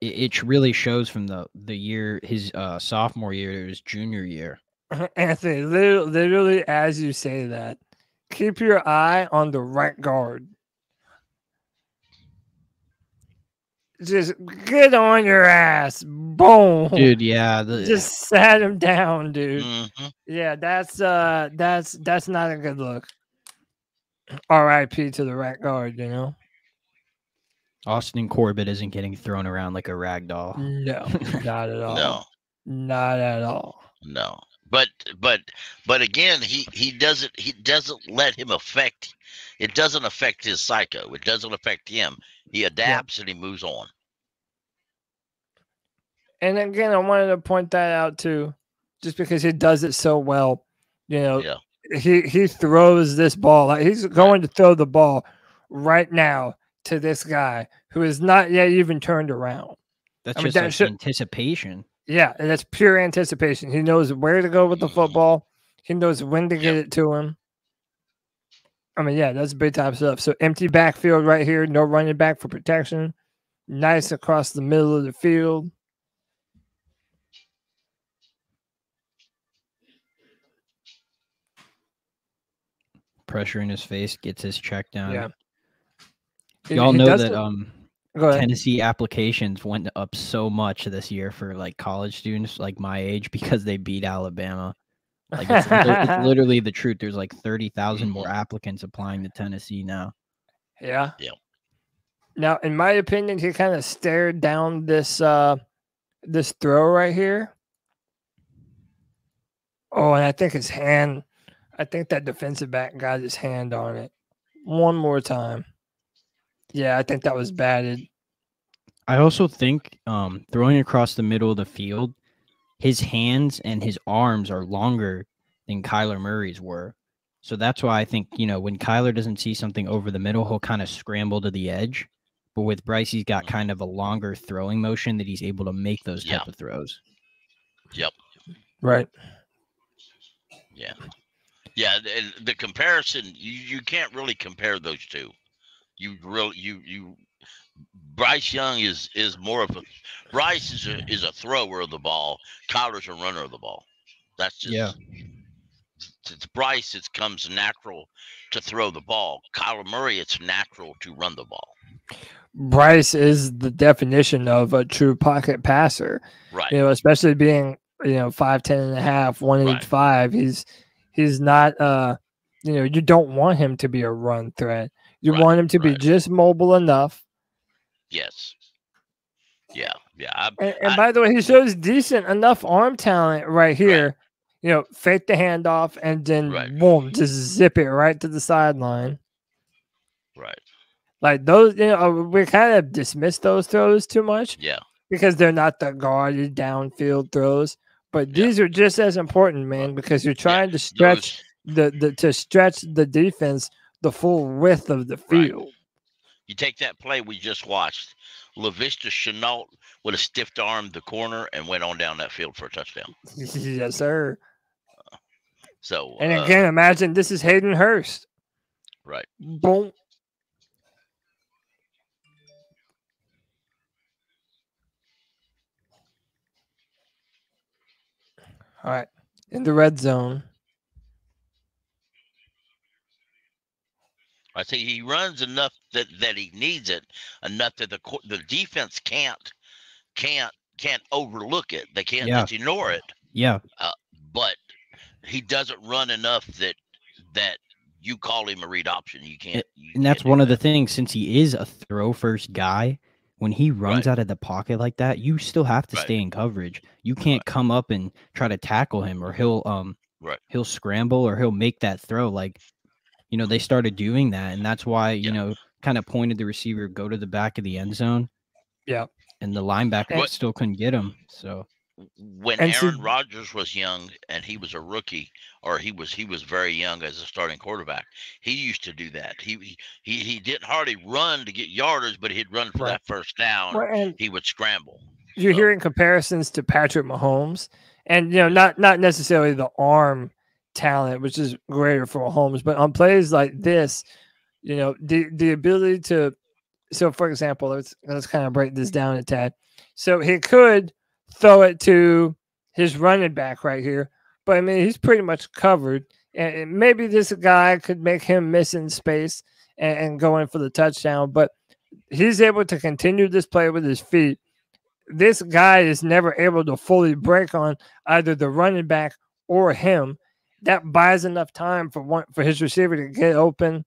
it really shows from the year, his sophomore year to his junior year. Anthony, literally as you say that, keep your eye on the right guard. Just get on your ass. Boom. Dude, yeah. Just sat him down, dude. Mm-hmm. Yeah, that's not a good look. R.I.P. to the right guard, Austin Corbett isn't getting thrown around like a rag doll. No, not at all. No. Not at all. No. But again, he doesn't let him affect. It doesn't affect his psycho. It doesn't affect him. He adapts and he moves on. And again, I wanted to point that out too, just because he does it so well. He throws this ball. Like he's going to throw the ball right now to this guy who is not yet even turned around. That's anticipation. Yeah, and that's pure anticipation. He knows where to go with the football. He knows when to get it to him. I mean, yeah, that's big time stuff. So empty backfield right here. No running back for protection. Nice across the middle of the field. Pressure in his face, gets his check down. Yeah. Y'all know that Tennessee applications went up so much this year for like college students like my age because they beat Alabama. Like it's literally the truth. There's like 30,000 more applicants applying to Tennessee now. Yeah. Yeah. Now, in my opinion, he kind of stared down this this throw right here. Oh, and I think his hand. I think that defensive back got his hand on it. One more time. Yeah, I think that was batted. I also think throwing across the middle of the field, his hands and his arms are longer than Kyler Murray's were. So that's why I think, when Kyler doesn't see something over the middle, he'll kind of scramble to the edge. But with Bryce, he's got kind of a longer throwing motion that he's able to make those type of throws. Yep. Right. Yeah. Yeah, the comparison, you can't really compare those two. Bryce Young is more of a Bryce is a thrower of the ball. Kyler's a runner of the ball. That's just It's Bryce. It comes natural to throw the ball. Kyler Murray, it's natural to run the ball. Bryce is the definition of a true pocket passer. Right. Especially being 5'10" and a half, 185. Right. He's not you don't want him to be a run threat. You want him to be just mobile enough. Yes. Yeah. Yeah. And by the way, he shows decent enough arm talent right here. Right. Fake the handoff and then boom, just zip it right to the sideline. Right. Like those, we kind of dismiss those throws too much. Yeah. Because they're not the guarded downfield throws. But these are just as important, man, because you're trying to stretch the defense the full width of the field. Right. You take that play we just watched. LaVista Chenault would have stiffed armed the corner and went on down that field for a touchdown. Yes, sir. So, and again, imagine this is Hayden Hurst. right. Boom. All right, in the red zone. I say he runs enough that he needs it, enough that the defense can't overlook it. They can't just ignore it. Yeah. But he doesn't run enough that you call him a read option. You can't. And that's one of the things, since he is a throw first guy, when he runs out of the pocket like that, you still have to stay in coverage. You can't come up and try to tackle him, or he'll scramble, or he'll make that throw. Like, you know, they started doing that, and that's why, you know, kind of pointed the receiver, go to the back of the end zone. Yeah. And the linebacker still couldn't get him. So when Aaron Rodgers was young and he was a rookie, or he was very young as a starting quarterback, he used to do that. He didn't hardly run to get yardage, but he'd run for that first down. And he would scramble. You're hearing comparisons to Patrick Mahomes, and you know, not necessarily the arm talent, which is greater for Mahomes, but on plays like this, you know, the ability to. So, for example, let's kind of break this down a tad. So he could throw it to his running back right here, but I mean, he's pretty much covered. And maybe this guy could make him miss in space and go in for the touchdown, but he's able to continue this play with his feet. This guy is never able to fully break on either the running back or him. That buys enough time for his receiver to get open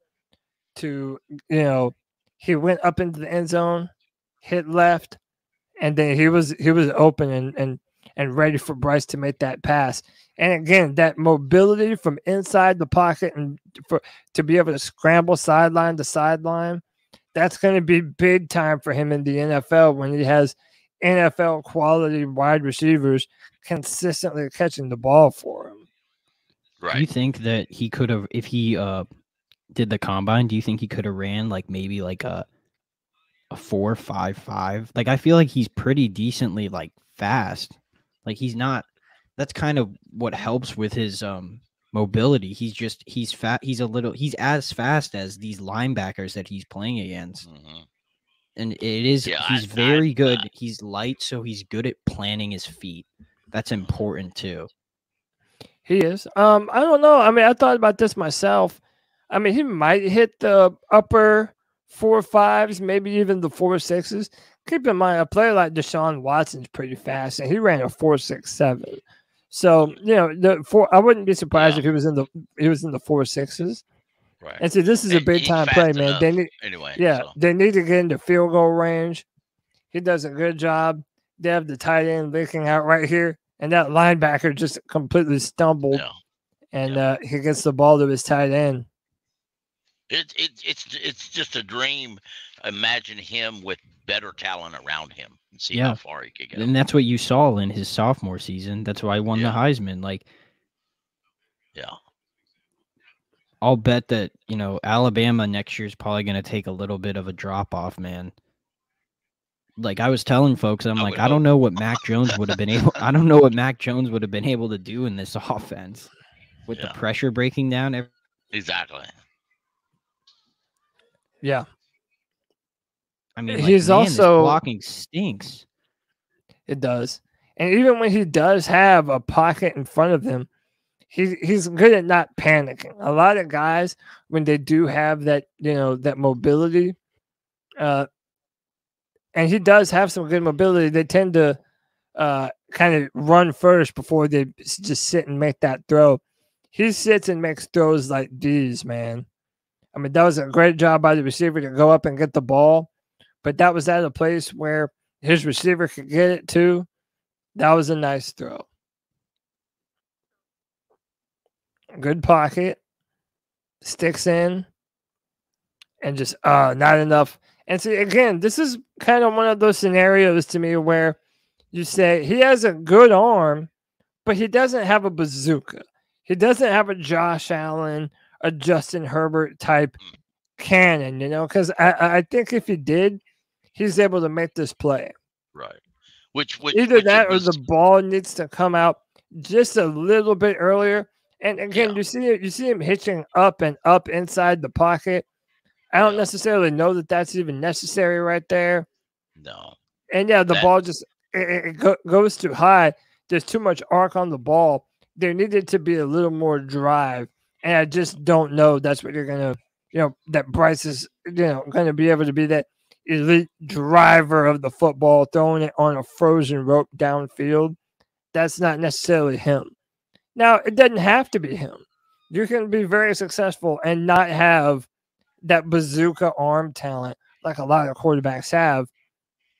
to, you know, he went up into the end zone, hit left, and then he was open and ready for Bryce to make that pass. And again, that mobility from inside the pocket and to be able to scramble sideline to sideline, that's going to be big time for him in the NFL when he has NFL quality wide receivers consistently catching the ball for him. Right. Do you think that he could have, if he did the combine, do you think he could have ran like maybe like a 4.55? Like, I feel like he's pretty decently like fast. Like, he's not. That's kind of what helps with his mobility. He's fat. He's as fast as these linebackers that he's playing against. Mm-hmm. And he's very good. He's light, so he's good at planting his feet. That's important too. He is. I don't know. I mean, I thought about this myself. I mean, he might hit the upper 4.5s, maybe even the 4.6s. Keep in mind, a player like Deshaun Watson's pretty fast, and he ran a 4.67. So, you know, I wouldn't be surprised if he was in the 4.6s. Right. And so this is a big time play, man. They need, they need to get into field goal range. He does a good job. They have the tight end leaking out right here, and that linebacker just completely stumbled, and he gets the ball to his tight end. It's just a dream. Imagine him with better talent around him and see how far he could get. And that's what you saw in his sophomore season. That's why he won the Heisman. Like, I'll bet that, you know, Alabama next year is probably going to take a little bit of a drop off, man. Like, I was telling folks, I don't know what Mac Jones would have been able. I don't know what Mac Jones would have been able to do in this offense with the pressure breaking down. Exactly. Yeah. I mean, he's also this blocking stinks. It does. And even when he does have a pocket in front of him, he's good at not panicking. A lot of guys, when they do have that, you know, that mobility, and he does have some good mobility, they tend to kind of run first before they just sit and make that throw. He sits and makes throws like these, man. I mean, that was a great job by the receiver to go up and get the ball, but that was at a place where his receiver could get it too. That was a nice throw. Good pocket, sticks in, and just not enough. And see, again, this is kind of one of those scenarios to me where you say he has a good arm, but he doesn't have a bazooka. He doesn't have a Josh Allen, a Justin Herbert type cannon, you know, because I think if he did, he's able to make this play. Right. Which either that or the ball needs to come out just a little bit earlier. And again, you see him hitching up and up inside the pocket. I don't necessarily know that that's even necessary right there. No. And the ball just goes too high. There's too much arc on the ball. There needed to be a little more drive, and I just don't know that's what you're gonna, that Bryce is, gonna be able to be that elite driver of the football, throwing it on a frozen rope downfield. That's not necessarily him. Now, it doesn't have to be him. You can be very successful and not have that bazooka arm talent like a lot of quarterbacks have.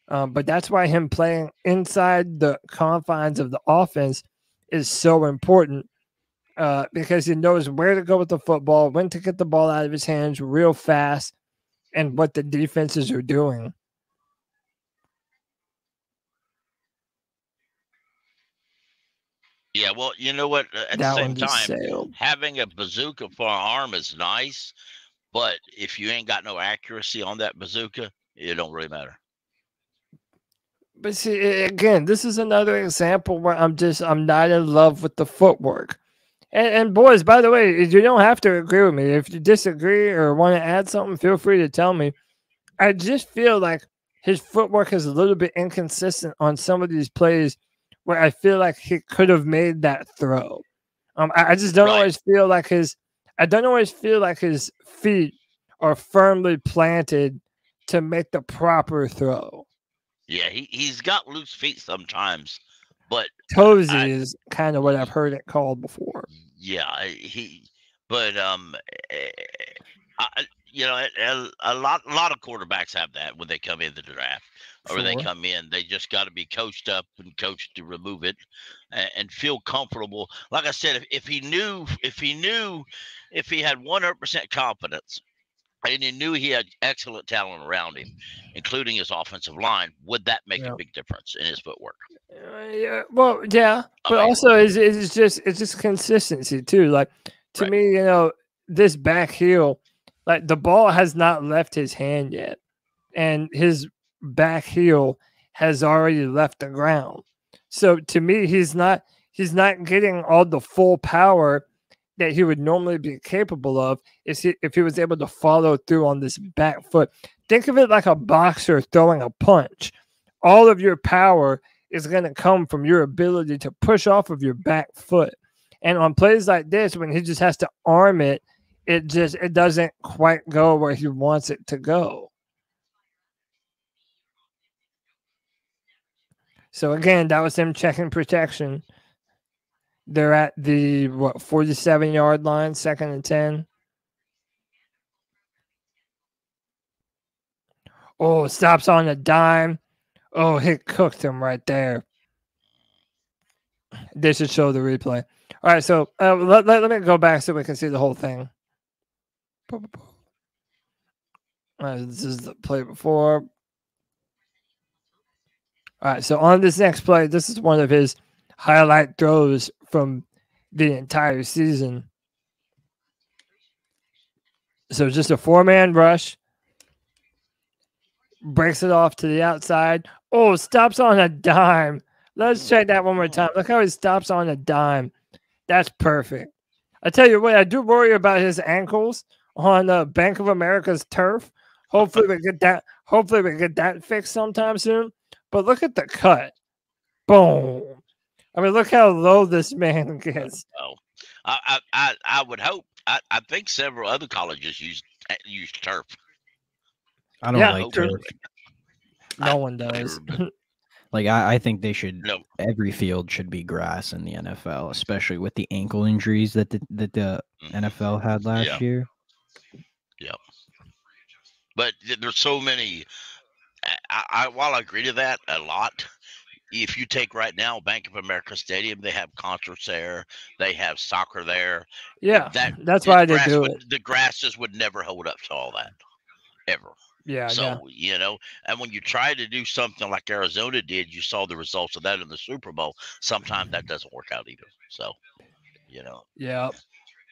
But that's why him playing inside the confines of the offense is so important, because he knows where to go with the football, when to get the ball out of his hands real fast, and what the defenses are doing. Yeah, well, you know what? At the same time, having a bazooka for an arm is nice, but if you ain't got no accuracy on that bazooka, it don't really matter. But see, again, this is another example where I'm not in love with the footwork. And boys, by the way, you don't have to agree with me. If you disagree or want to add something, feel free to tell me. I just feel like his footwork is a little bit inconsistent on some of these plays where I feel like he could have made that throw. I just don't always feel like his feet are firmly planted to make the proper throw. Yeah, he's got loose feet sometimes, but toesy is kind of what I've heard it called before. Yeah, a lot of quarterbacks have that when they come in the draft, or they come in. They just got to be coached up and coached to remove it and feel comfortable. Like I said, if he had 100% confidence, and he knew he had excellent talent around him, including his offensive line, would that make a big difference in his footwork? But also it's just consistency too. Like to me, this back heel, like the ball has not left his hand yet, and his back heel has already left the ground. So to me, he's not getting all the full power that he would normally be capable of if he was able to follow through on this back foot. Think of it like a boxer throwing a punch. All of your power is going to come from your ability to push off of your back foot. And on plays like this, when he just has to arm it, it doesn't quite go where he wants it to go. So again, that was him checking protection. They're at the 47-yard line, 2nd and 10. Oh, stops on a dime. Oh, he cooked him right there. They should show the replay. All right, so let me go back so we can see the whole thing. This is the play before. All right, so on this next play, this is one of his highlight throws from the entire season. So just a 4-man rush. Breaks it off to the outside. Oh, stops on a dime. Let's check that one more time. Look how he stops on a dime. That's perfect. I tell you what, I do worry about his ankles on Bank of America's turf. Hopefully we get that fixed sometime soon. But look at the cut. Boom. I mean, look how low this man gets. Oh, I would hope. I think several other colleges use turf. I don't like turf. No one does. Like I think they should. No. Every field should be grass in the NFL, especially with the ankle injuries that the NFL had last year. Yeah, but there's so many. While I agree to that a lot, if you take right now Bank of America Stadium, they have concerts there, they have soccer there. Yeah, that's why they do it. The grasses would never hold up to all that, ever. Yeah. So, and when you try to do something like Arizona did, you saw the results of that in the Super Bowl. Sometimes that doesn't work out either. So, Yeah.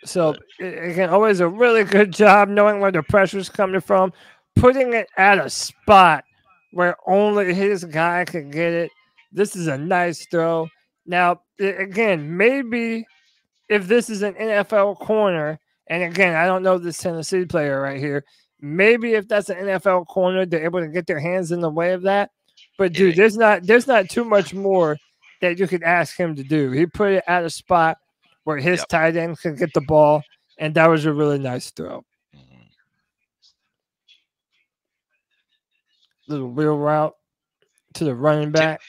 So, again, always a really good job knowing where the pressure's coming from, putting it at a spot where only his guy can get it. This is a nice throw. Now, again, maybe if this is an NFL corner, and again, I don't know this Tennessee player right here. Maybe if that's an NFL corner, they're able to get their hands in the way of that. But dude, there's not too much more that you could ask him to do. He put it at a spot where his tight end could get the ball, and that was a really nice throw. Little wheel route to the running back.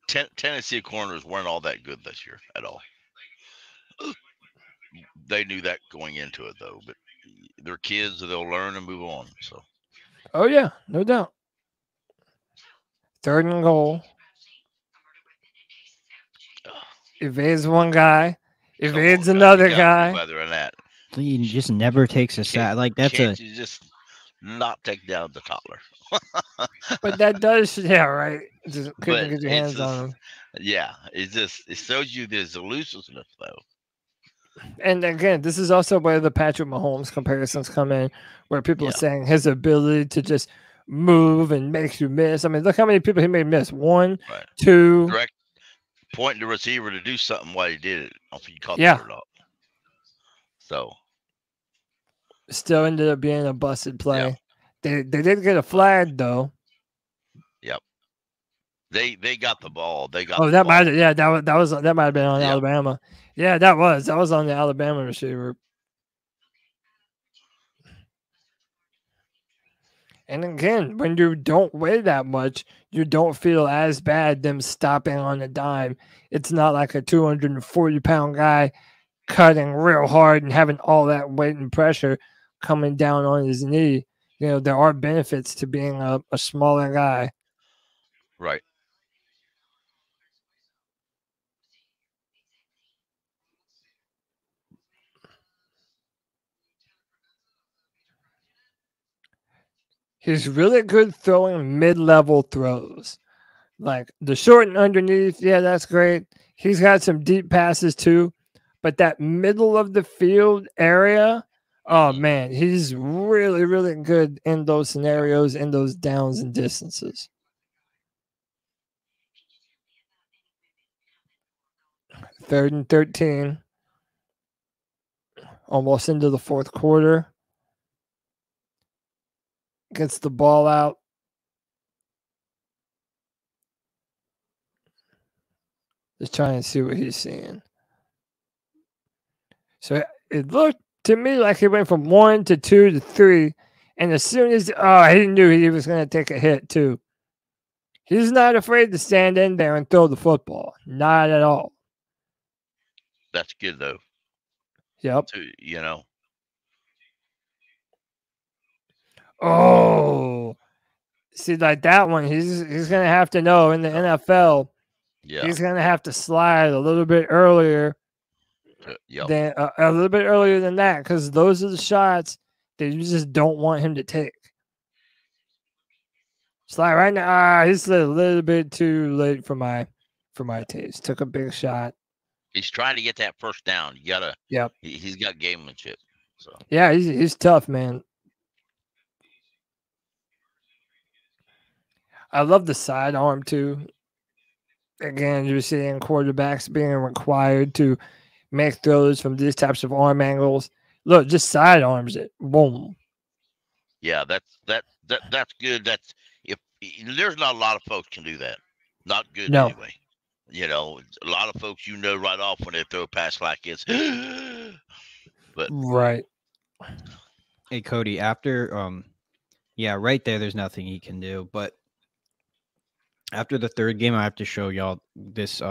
Tennessee corners weren't all that good this year at all. They knew that going into it, though. But they're kids, so they'll learn and move on. So. Oh, yeah, no doubt. 3rd and goal. Evades one guy. Evades another guy. He just never takes a sack. Like, that's you just not take down the toddler. But that does, right? Just couldn't get your hands on him. Yeah, it shows you there's elusiveness, though. And again, this is also where the Patrick Mahomes comparisons come in, where people are saying his ability to just move and make you miss. I mean, look how many people he made miss. 1, 2. Direct pointing the receiver to do something while he did it. I don't think you caught that or not. So. Still ended up being a busted play. They did get a flag, though. Yep. They got the ball. They got. Oh, that might have. That might have been on Alabama. Yeah, that was on the Alabama receiver. And again, when you don't weigh that much, you don't feel as bad them stopping on a dime. It's not like a 240-pound guy cutting real hard and having all that weight and pressure coming down on his knee. There are benefits to being a smaller guy. Right. He's really good throwing mid-level throws. Like the short and underneath, that's great. He's got some deep passes too. But that middle of the field area, oh, man, he's really, really good in those scenarios, in those downs and distances. 3rd and 13. Almost into the 4th quarter. Gets the ball out. Just trying to see what he's seeing. So it looked to me like he went from 1 to 2 to 3. And as soon as he knew he was going to take a hit too. He's not afraid to stand in there and throw the football. Not at all. That's good, though. Yep. To, Oh. See, like that one, he's going to have to know in the NFL. Yeah. He's going to have to slide a little bit earlier. Than, a little bit earlier than that, because those are the shots that you just don't want him to take. Slide right now. He's a little bit too late for my taste. Took a big shot. He's trying to get that first down. You gotta. Yep. He's got gamemanship. So. Yeah, he's tough, man. I love the sidearm too. Again, you're seeing quarterbacks being required to make throws from these types of arm angles. Look, just sidearms it. Boom. Yeah, that's good. That's if there's not a lot of folks can do that. Not good anyway. A lot of folks right off when they throw a pass like it's but right. Hey Cody, after right there's nothing he can do, but after the 3rd game, I have to show y'all this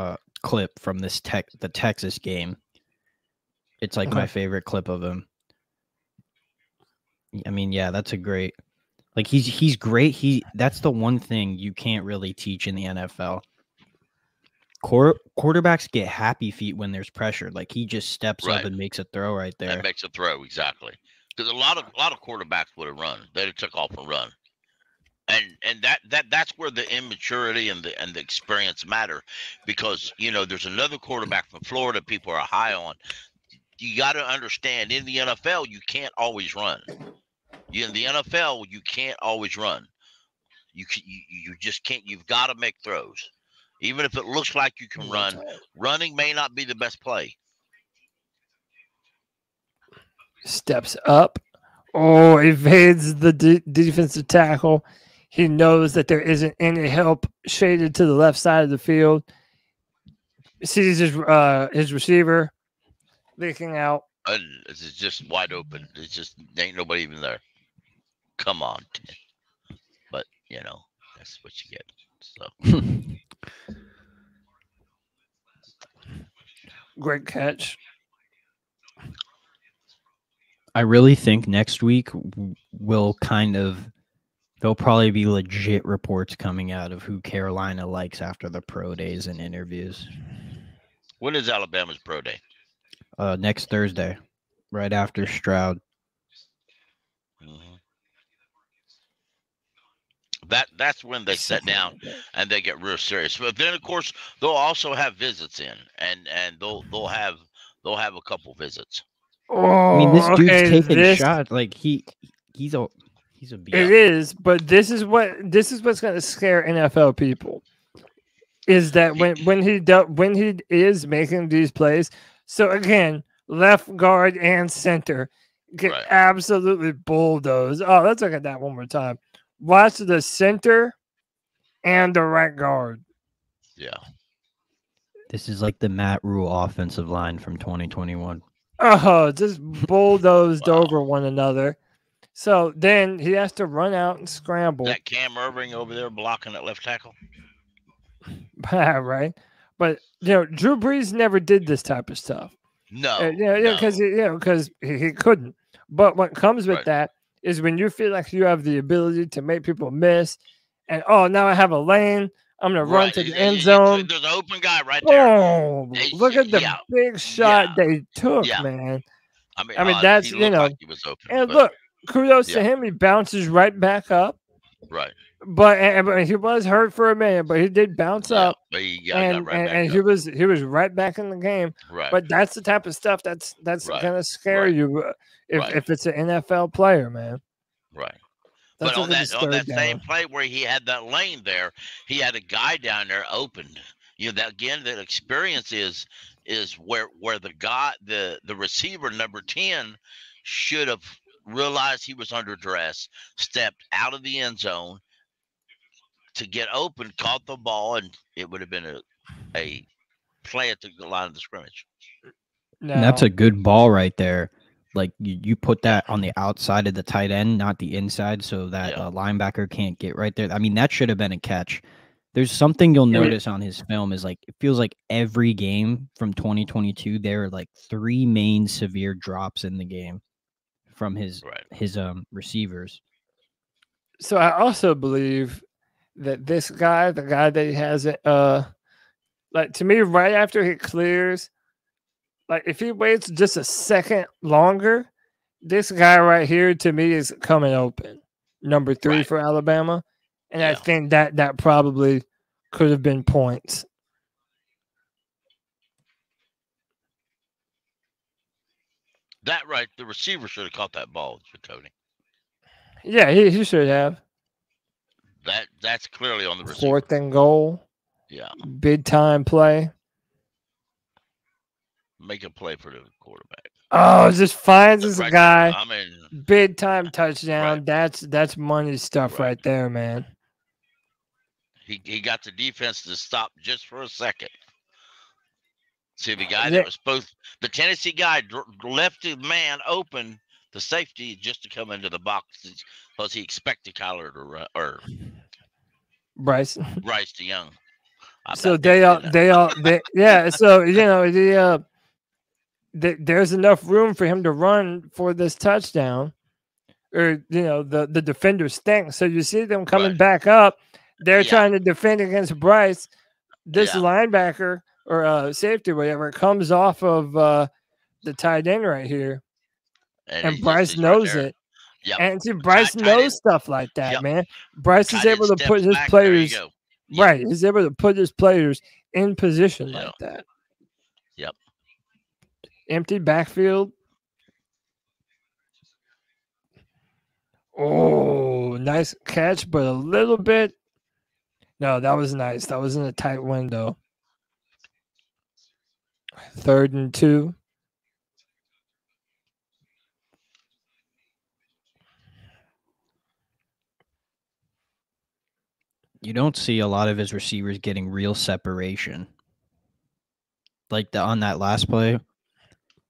clip from the Texas game. It's like my favorite clip of him. I mean, that's a great. Like he's great. That's the one thing you can't really teach in the NFL. Quarterbacks get happy feet when there's pressure. Like he just steps up and makes a throw right there. That makes a throw exactly. Because a lot of quarterbacks would have run. They'd have took off and run. And that's where the immaturity and the experience matter, because there's another quarterback from Florida people are high on. You got to understand, in the NFL you can't always run. In the NFL you can't always run. You just can't. You've got to make throws, even if it looks like you can run. Running may not be the best play. steps up. Oh, evades the defensive tackle. He knows that there isn't any help shaded to the left side of the field. Sees his receiver leaking out. It's just wide open. It's just ain't nobody even there. Come on. But, that's what you get. So. Great catch. I really think next week there'll probably be legit reports coming out of who Carolina likes after the pro days and interviews. When is Alabama's pro day? Next Thursday, right after Stroud. Mm-hmm. That's when they sit down and they get real serious. But then, of course, they'll also have visits in, and they'll have a couple visits. Oh, I mean, this dude's taking shots. Like he's a beast. It is, but this is what's going to scare NFL people. Is that when he is making these plays? So again, left guard and center get absolutely bulldozed. Oh, let's look at that one more time. Watch the center and the right guard. Yeah. This is like the Matt Rule offensive line from 2021. Oh, just bulldozed over one another. So then he has to run out and scramble. That Cam Irving over there blocking at left tackle. Right. But, Drew Brees never did this type of stuff. No. Because he couldn't. But what comes with that is when you feel like you have the ability to make people miss and, now I have a lane. I'm going to run to the end zone. There's an open guy right there. Oh, look at the big shot they took, man. I mean that's, like he was open, and look, kudos to him. He bounces right back up. Right. But he was hurt for a minute, but he did bounce up. But he he was right back in the game. Right. But that's the type of stuff that's gonna scare you if it's an NFL player, man. Right. That's but on that same play where he had that lane there, he had a guy down there opened. That experience is where the receiver number 10 should have realized he was under duress, stepped out of the end zone to get open, caught the ball, and it would have been a play at the line of the scrimmage. No. And that's a good ball right there. Like you put that on the outside of the tight end, not the inside, so that linebacker can't get right there. I mean, that should have been a catch. There's something you'll notice on his film is like it feels like every game from 2022 there are like 3 main severe drops in the game from his receivers. So I also believe that this guy, the guy that he has like to me, right after he clears. Like, if he waits just a second longer, this guy right here, to me, is coming open. Number 3 for Alabama. And I think that probably could have been points. The receiver should have caught that ball for Cody. Yeah, he should have. That's clearly on the receiver. 4th and goal. Yeah. Big time play. Make a play for the quarterback. Oh, just finds this guy. I mean, big time touchdown. That's money stuff right there, man. He got the defense to stop just for a second. See, the guy that was the Tennessee guy left the man open, the safety, just to come into the box because he expected Kyler to run, or Bryce to Young. So so there's enough room for him to run for this touchdown, or the defenders stink. So you see them coming back up. They're trying to defend against Bryce. This linebacker or safety, whatever, comes off of the tight end right here, and Bryce knows it. Yep. And see, Bryce knows stuff like that, man. Bryce is able to put his players right. He's able to put his players in position like that. Yep. Empty backfield. Oh, nice catch, but a little bit. No, that was nice. That was in a tight window. 3rd and 2. You don't see a lot of his receivers getting real separation. Like on that last play,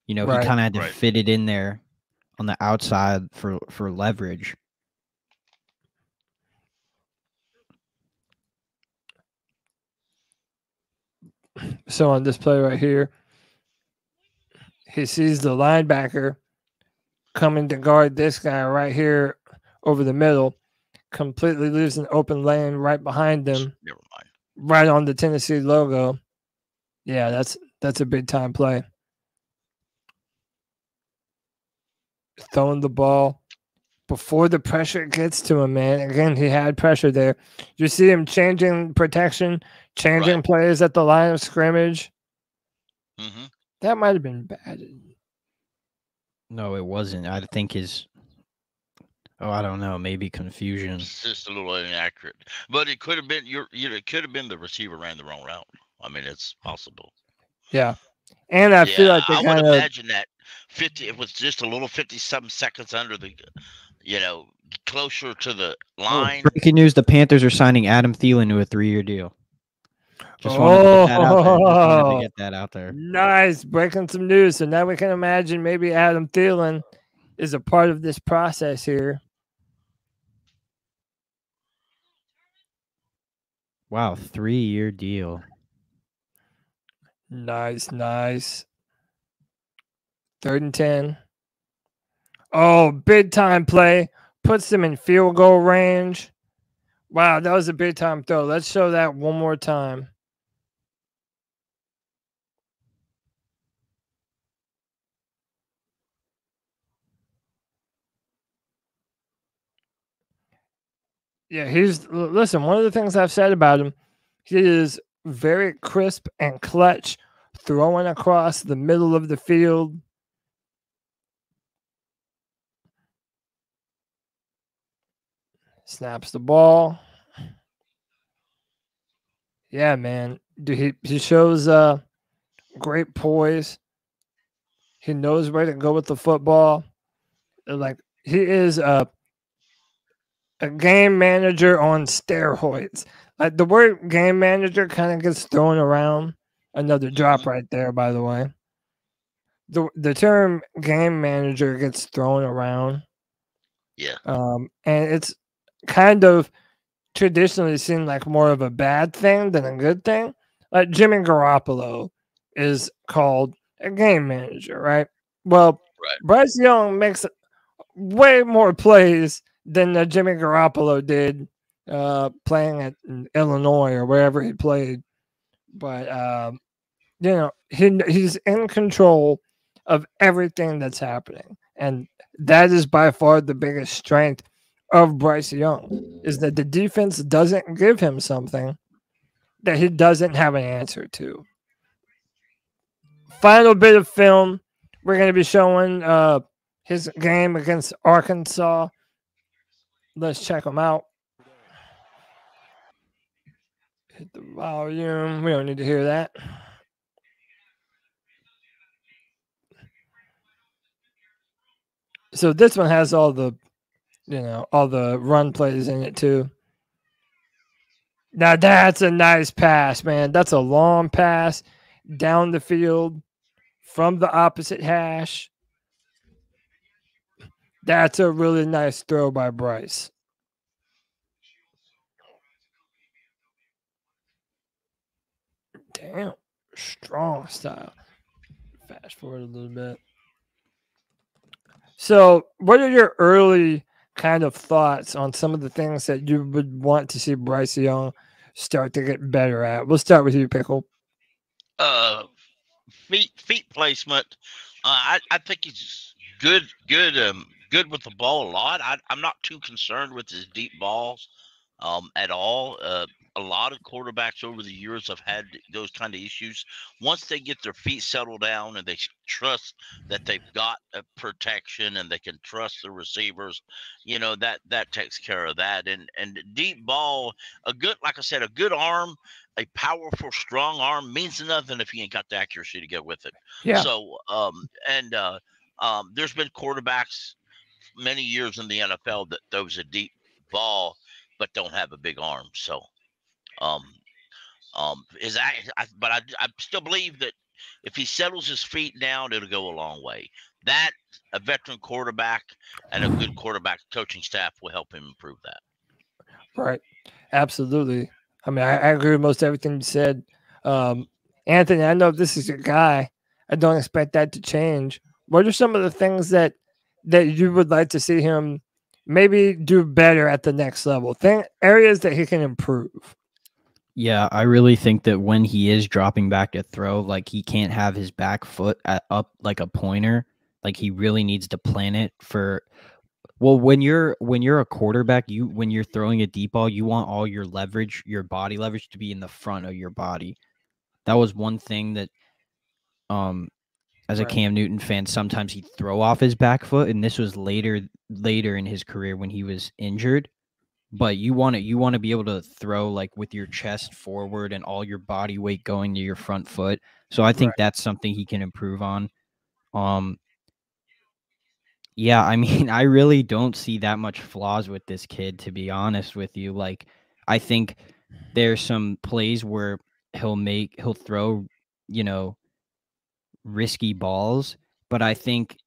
he Right. kind of had to fit it in there on the outside for leverage. So on this play right here, he sees the linebacker coming to guard this guy right here over the middle, completely leaves an open lane right behind him. Never mind. Right on the Tennessee logo. Yeah, that's a big time play. Throwing the ball before the pressure gets to him, man. Again, he had pressure there. You see him changing protection, changing plays at the line of scrimmage. Mm-hmm. That might have been bad. No, it wasn't. I think I don't know, maybe confusion. It's just a little inaccurate, but it could have been it could have been the receiver ran the wrong route. I mean, it's possible. Yeah, and I feel like I would imagine that 50. It was just a little 50-something seconds under the, closer to the line. Breaking news: the Panthers are signing Adam Thielen to a 3-year deal. Just wanted to get that out there. Nice, breaking some news. So now we can imagine maybe Adam Thielen is a part of this process here. Wow, 3-year deal. Nice. 3rd and 10. Oh, big time play. Puts them in field goal range. Wow, that was a big time throw. Let's show that one more time. Yeah, listen, one of the things I've said about him, he is very crisp and clutch, throwing across the middle of the field. Snaps the ball. Yeah, man. Dude, he shows great poise. He knows where to go with the football. Like, he is a game manager on steroids. Like, the word game manager kind of gets thrown around. Another drop right there, by the way. The term game manager gets thrown around. Yeah. And it's kind of traditionally seen like more of a bad thing than a good thing. Like Jimmy Garoppolo is called a game manager, right? Well, Bryce Young makes way more plays than Jimmy Garoppolo did playing at Illinois or wherever he played. But he's in control of everything that's happening, and that is by far the biggest strength of Bryce Young, is that the defense doesn't give him something that he doesn't have an answer to. Final bit of film, we're going to be showing his game against Arkansas. Let's check him out. Hit the volume. We don't need to hear that. So this one has all the run plays in it too. Now that's a nice pass, man. That's a long pass down the field from the opposite hash. That's a really nice throw by Bryce. Damn, strong style. Fast forward a little bit. So, what are your early kind of thoughts on some of the things that you would want to see Bryce Young start to get better at? We'll start with you, Pickle. Feet placement. I think he's good with the ball a lot. I'm not too concerned with his deep balls at all. A lot of quarterbacks over the years have had those kind of issues. Once they get their feet settled down and they trust that they've got a protection and they can trust the receivers, that takes care of that. And deep ball, like I said, a good arm, a powerful, strong arm means nothing if you ain't got the accuracy to get with it. Yeah. So, there's been quarterbacks many years in the NFL that throws a deep ball but don't have a big arm. So Um, is but I still believe that if he settles his feet down, it'll go a long way. That a veteran quarterback and a good quarterback coaching staff will help him improve that. Right. Absolutely. I mean, I agree with most everything you said. Anthony, I know this is your guy. I don't expect that to change. What are some of the things that you would like to see him maybe do better at the next level? Areas that he can improve. Yeah, I really think that when he is dropping back to throw, like he can't have his back foot up like a pointer. Like he really needs to plan it for. Well, when you're a quarterback, when you're throwing a deep ball, you want all your leverage, your body leverage, to be in the front of your body. That was one thing that, as a Cam Newton fan, sometimes he'd throw off his back foot, and this was later in his career when he was injured. But you want to be able to throw like with your chest forward and all your body weight going to your front foot. So I think that's something he can improve on. Yeah, I mean, I really don't see that much flaws with this kid, to be honest with you. Like, I think there's some plays where he'll throw, risky balls, but I think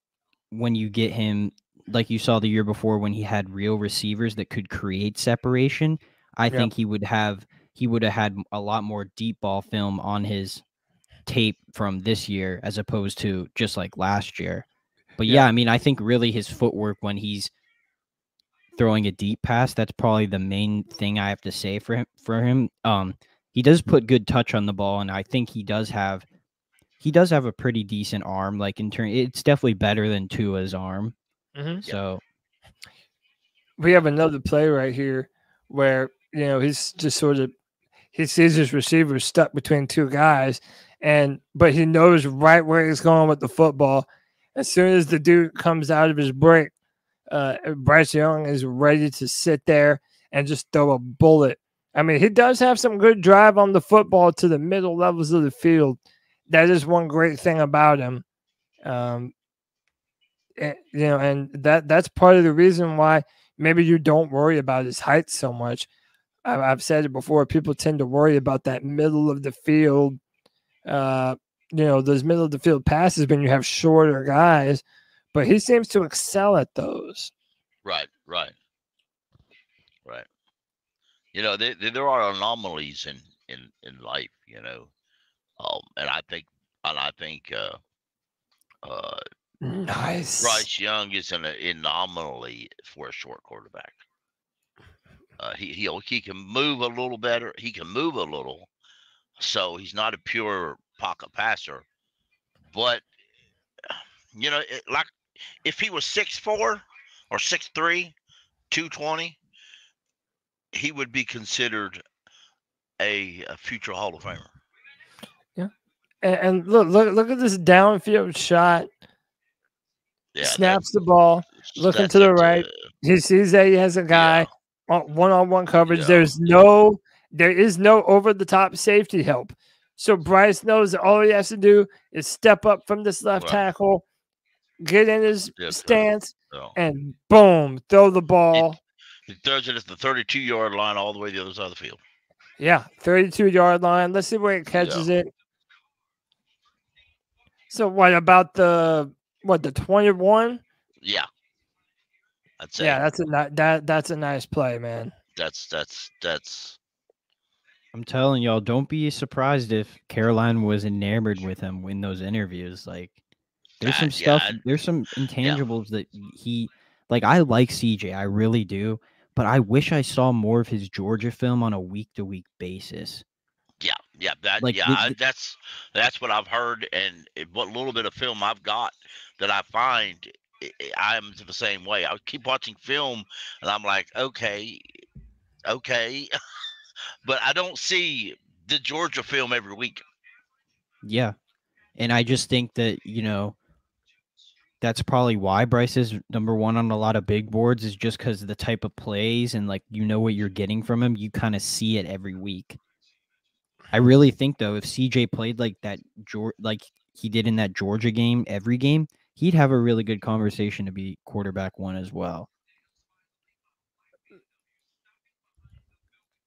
when you get him, like you saw the year before when he had real receivers that could create separation, I think he would have had a lot more deep ball film on his tape from this year as opposed to just like last year. But yeah, I mean, I think really his footwork when he's throwing a deep pass, that's probably the main thing I have to say for him. He does put good touch on the ball, and I think he does have a pretty decent arm. Like it's definitely better than Tua's arm. So we have another play right here where he's just sort of he sees his receiver stuck between two guys, but he knows right where he's going with the football. As soon as the dude comes out of his break, Bryce Young is ready to sit there and just throw a bullet. I mean, he does have some good drive on the football to the middle levels of the field. That is one great thing about him. And that's part of the reason why maybe you don't worry about his height so much. I've said it before. People tend to worry about that middle of the field, those middle of the field passes when you have shorter guys, but he seems to excel at those. Right. There are anomalies in life, and I think nice. Bryce Young is an anomaly for a short quarterback. He can move a little better. He can move a little, so he's not a pure pocket passer. But like if he was 6'4" or 6'3", 220, he would be considered a future Hall of Famer. Yeah, and look at this downfield shot. Yeah, snaps the ball, looking to the right. He sees that he has a guy one-on-one coverage. Yeah. There is no over-the-top safety help. So Bryce knows that all he has to do is step up from this left tackle, get in his stance, and boom, throw the ball. He throws it at the 32-yard line all the way to the other side of the field. Yeah, 32-yard line. Let's see where it catches it. So what about the 21? Yeah. I'd say. Yeah, that's a nice play, man. That's I'm telling y'all, don't be surprised if Carolina was enamored with him in those interviews. Like, there's some stuff, there's some intangibles that he, like, I like CJ, I really do, but I wish I saw more of his Georgia film on a week-to-week basis. Yeah, that's what I've heard, and what little bit of film I've got that I find, I'm the same way. I keep watching film, and I'm like, okay, but I don't see the Georgia film every week. Yeah, and I just think that that's probably why Bryce is number one on a lot of big boards, is just because of the type of plays and like what you're getting from him. You kind of see it every week. I really think though, if CJ played like that, like he did in that Georgia game, every game, he'd have a really good conversation to be quarterback one as well.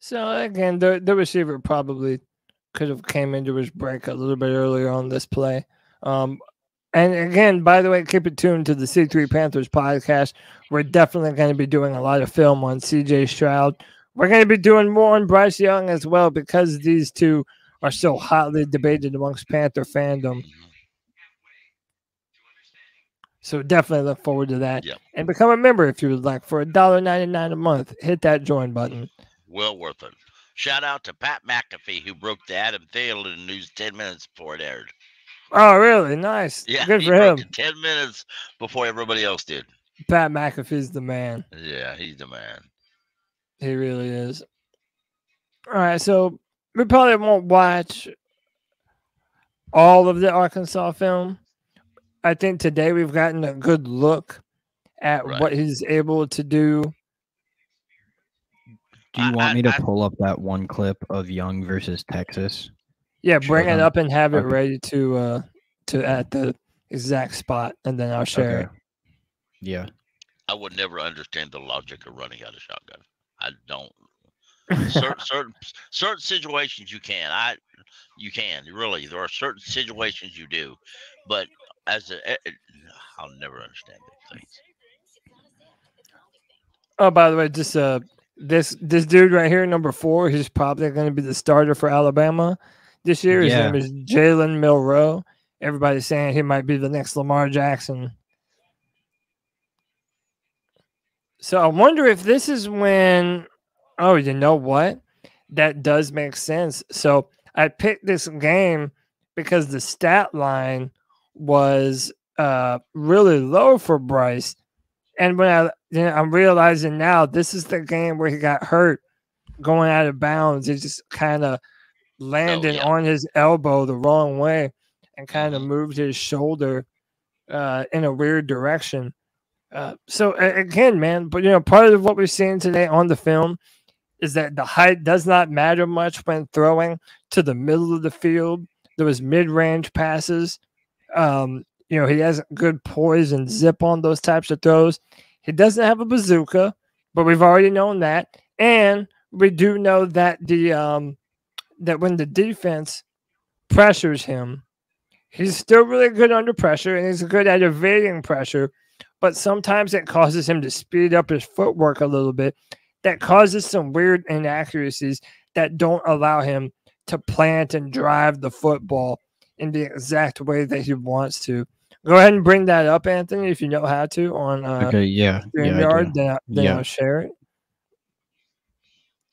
So again, the receiver probably could have came into his break a little bit earlier on this play. And again, by the way, keep it tuned to the C3 Panthers podcast. We're definitely going to be doing a lot of film on CJ Stroud. We're going to be doing more on Bryce Young as well because these two are so hotly debated amongst Panther fandom. So definitely look forward to that. Yep. And become a member if you would like for $1.99 a month. Hit that join button. Well worth it. Shout out to Pat McAfee, who broke the Adam Thielen news 10 minutes before it aired. Oh, really? Nice. Yeah, good he for broke him. it 10 minutes before everybody else did. Pat McAfee's the man. Yeah, he's the man. He really is. All right, so we probably won't watch all of the Arkansas film. I think today we've gotten a good look at what he's able to do. Do you want me to pull up that one clip of Young versus Texas? Yeah, bring it up and have it ready to at the exact spot, and then I'll share it. Yeah. I would never understand the logic of running out of shotgun. I don't. certain situations you can. Really. There are certain situations you do, but I'll never understand these things. Oh, by the way, just this dude right here, number 4, he's probably going to be the starter for Alabama this year. His name is Jalen Milroe. Everybody's saying he might be the next Lamar Jackson. So I wonder if this is when, oh, you know what? That does make sense. So I picked this game because the stat line was really low for Bryce. And when I'm realizing now this is the game where he got hurt going out of bounds. He just kind of landed on his elbow the wrong way and kind of moved his shoulder in a weird direction. So again, man, but part of what we're seeing today on the film is that the height does not matter much when throwing to the middle of the field. There was mid-range passes. He has good poise and zip on those types of throws. He doesn't have a bazooka, but we've already known that. And we do know that that when the defense pressures him, he's still really good under pressure and he's good at evading pressure. But sometimes it causes him to speed up his footwork a little bit. That causes some weird inaccuracies that don't allow him to plant and drive the football in the exact way that he wants to. Go ahead and bring that up, Anthony, if you know how to on StreamYard, then I'll share it.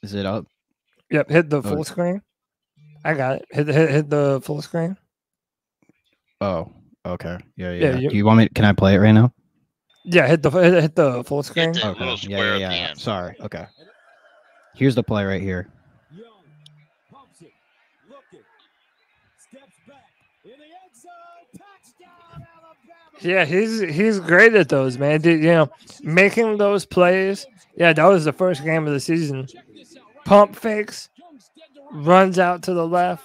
Is it up? Yep, hit the full screen. I got it. Hit the full screen. Oh, okay. Yeah. Do you want me? Can I play it right now? Yeah, hit the full screen. Hit the little square at the end. Sorry. Okay. Here's the play right here. Yeah, he's great at those, man. Making those plays. Yeah, that was the first game of the season. Pump fakes, runs out to the left.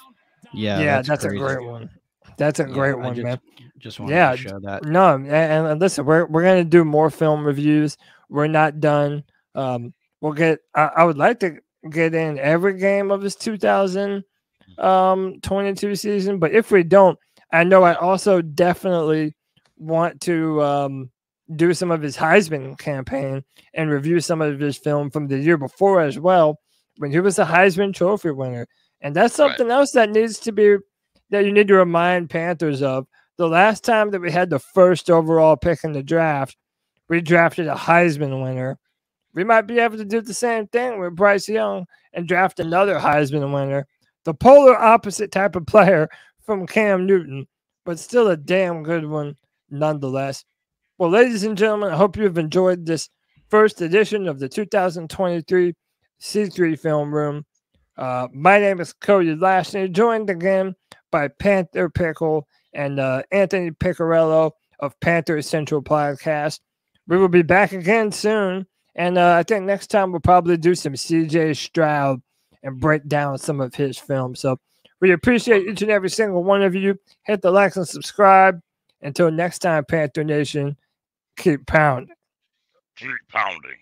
Yeah, that's a great one. That's a great one, man. Just wanted to show that. No, and listen, we're gonna do more film reviews. We're not done. We'll get. I would like to get in every game of this 2022 season, but if we don't, I know I also definitely want to do some of his Heisman campaign and review some of his film from the year before as well, when he was a Heisman Trophy winner. And that's something else that you need to remind Panthers of. The last time that we had the first overall pick in the draft, we drafted a Heisman winner. We might be able to do the same thing with Bryce Young and draft another Heisman winner. The polar opposite type of player from Cam Newton, but still a damn good one nonetheless. Well, ladies and gentlemen, I hope you've enjoyed this first edition of the 2023 C3 Film Room. My name is Cody Lashney, joined again by Panther Pickle and Anthony Picarello of Panther Central Podcast. We will be back again soon, and I think next time we'll probably do some CJ Stroud and break down some of his film. So we appreciate each and every single one of you. Hit the likes and subscribe. Until next time, Panther Nation, keep pounding. Keep pounding.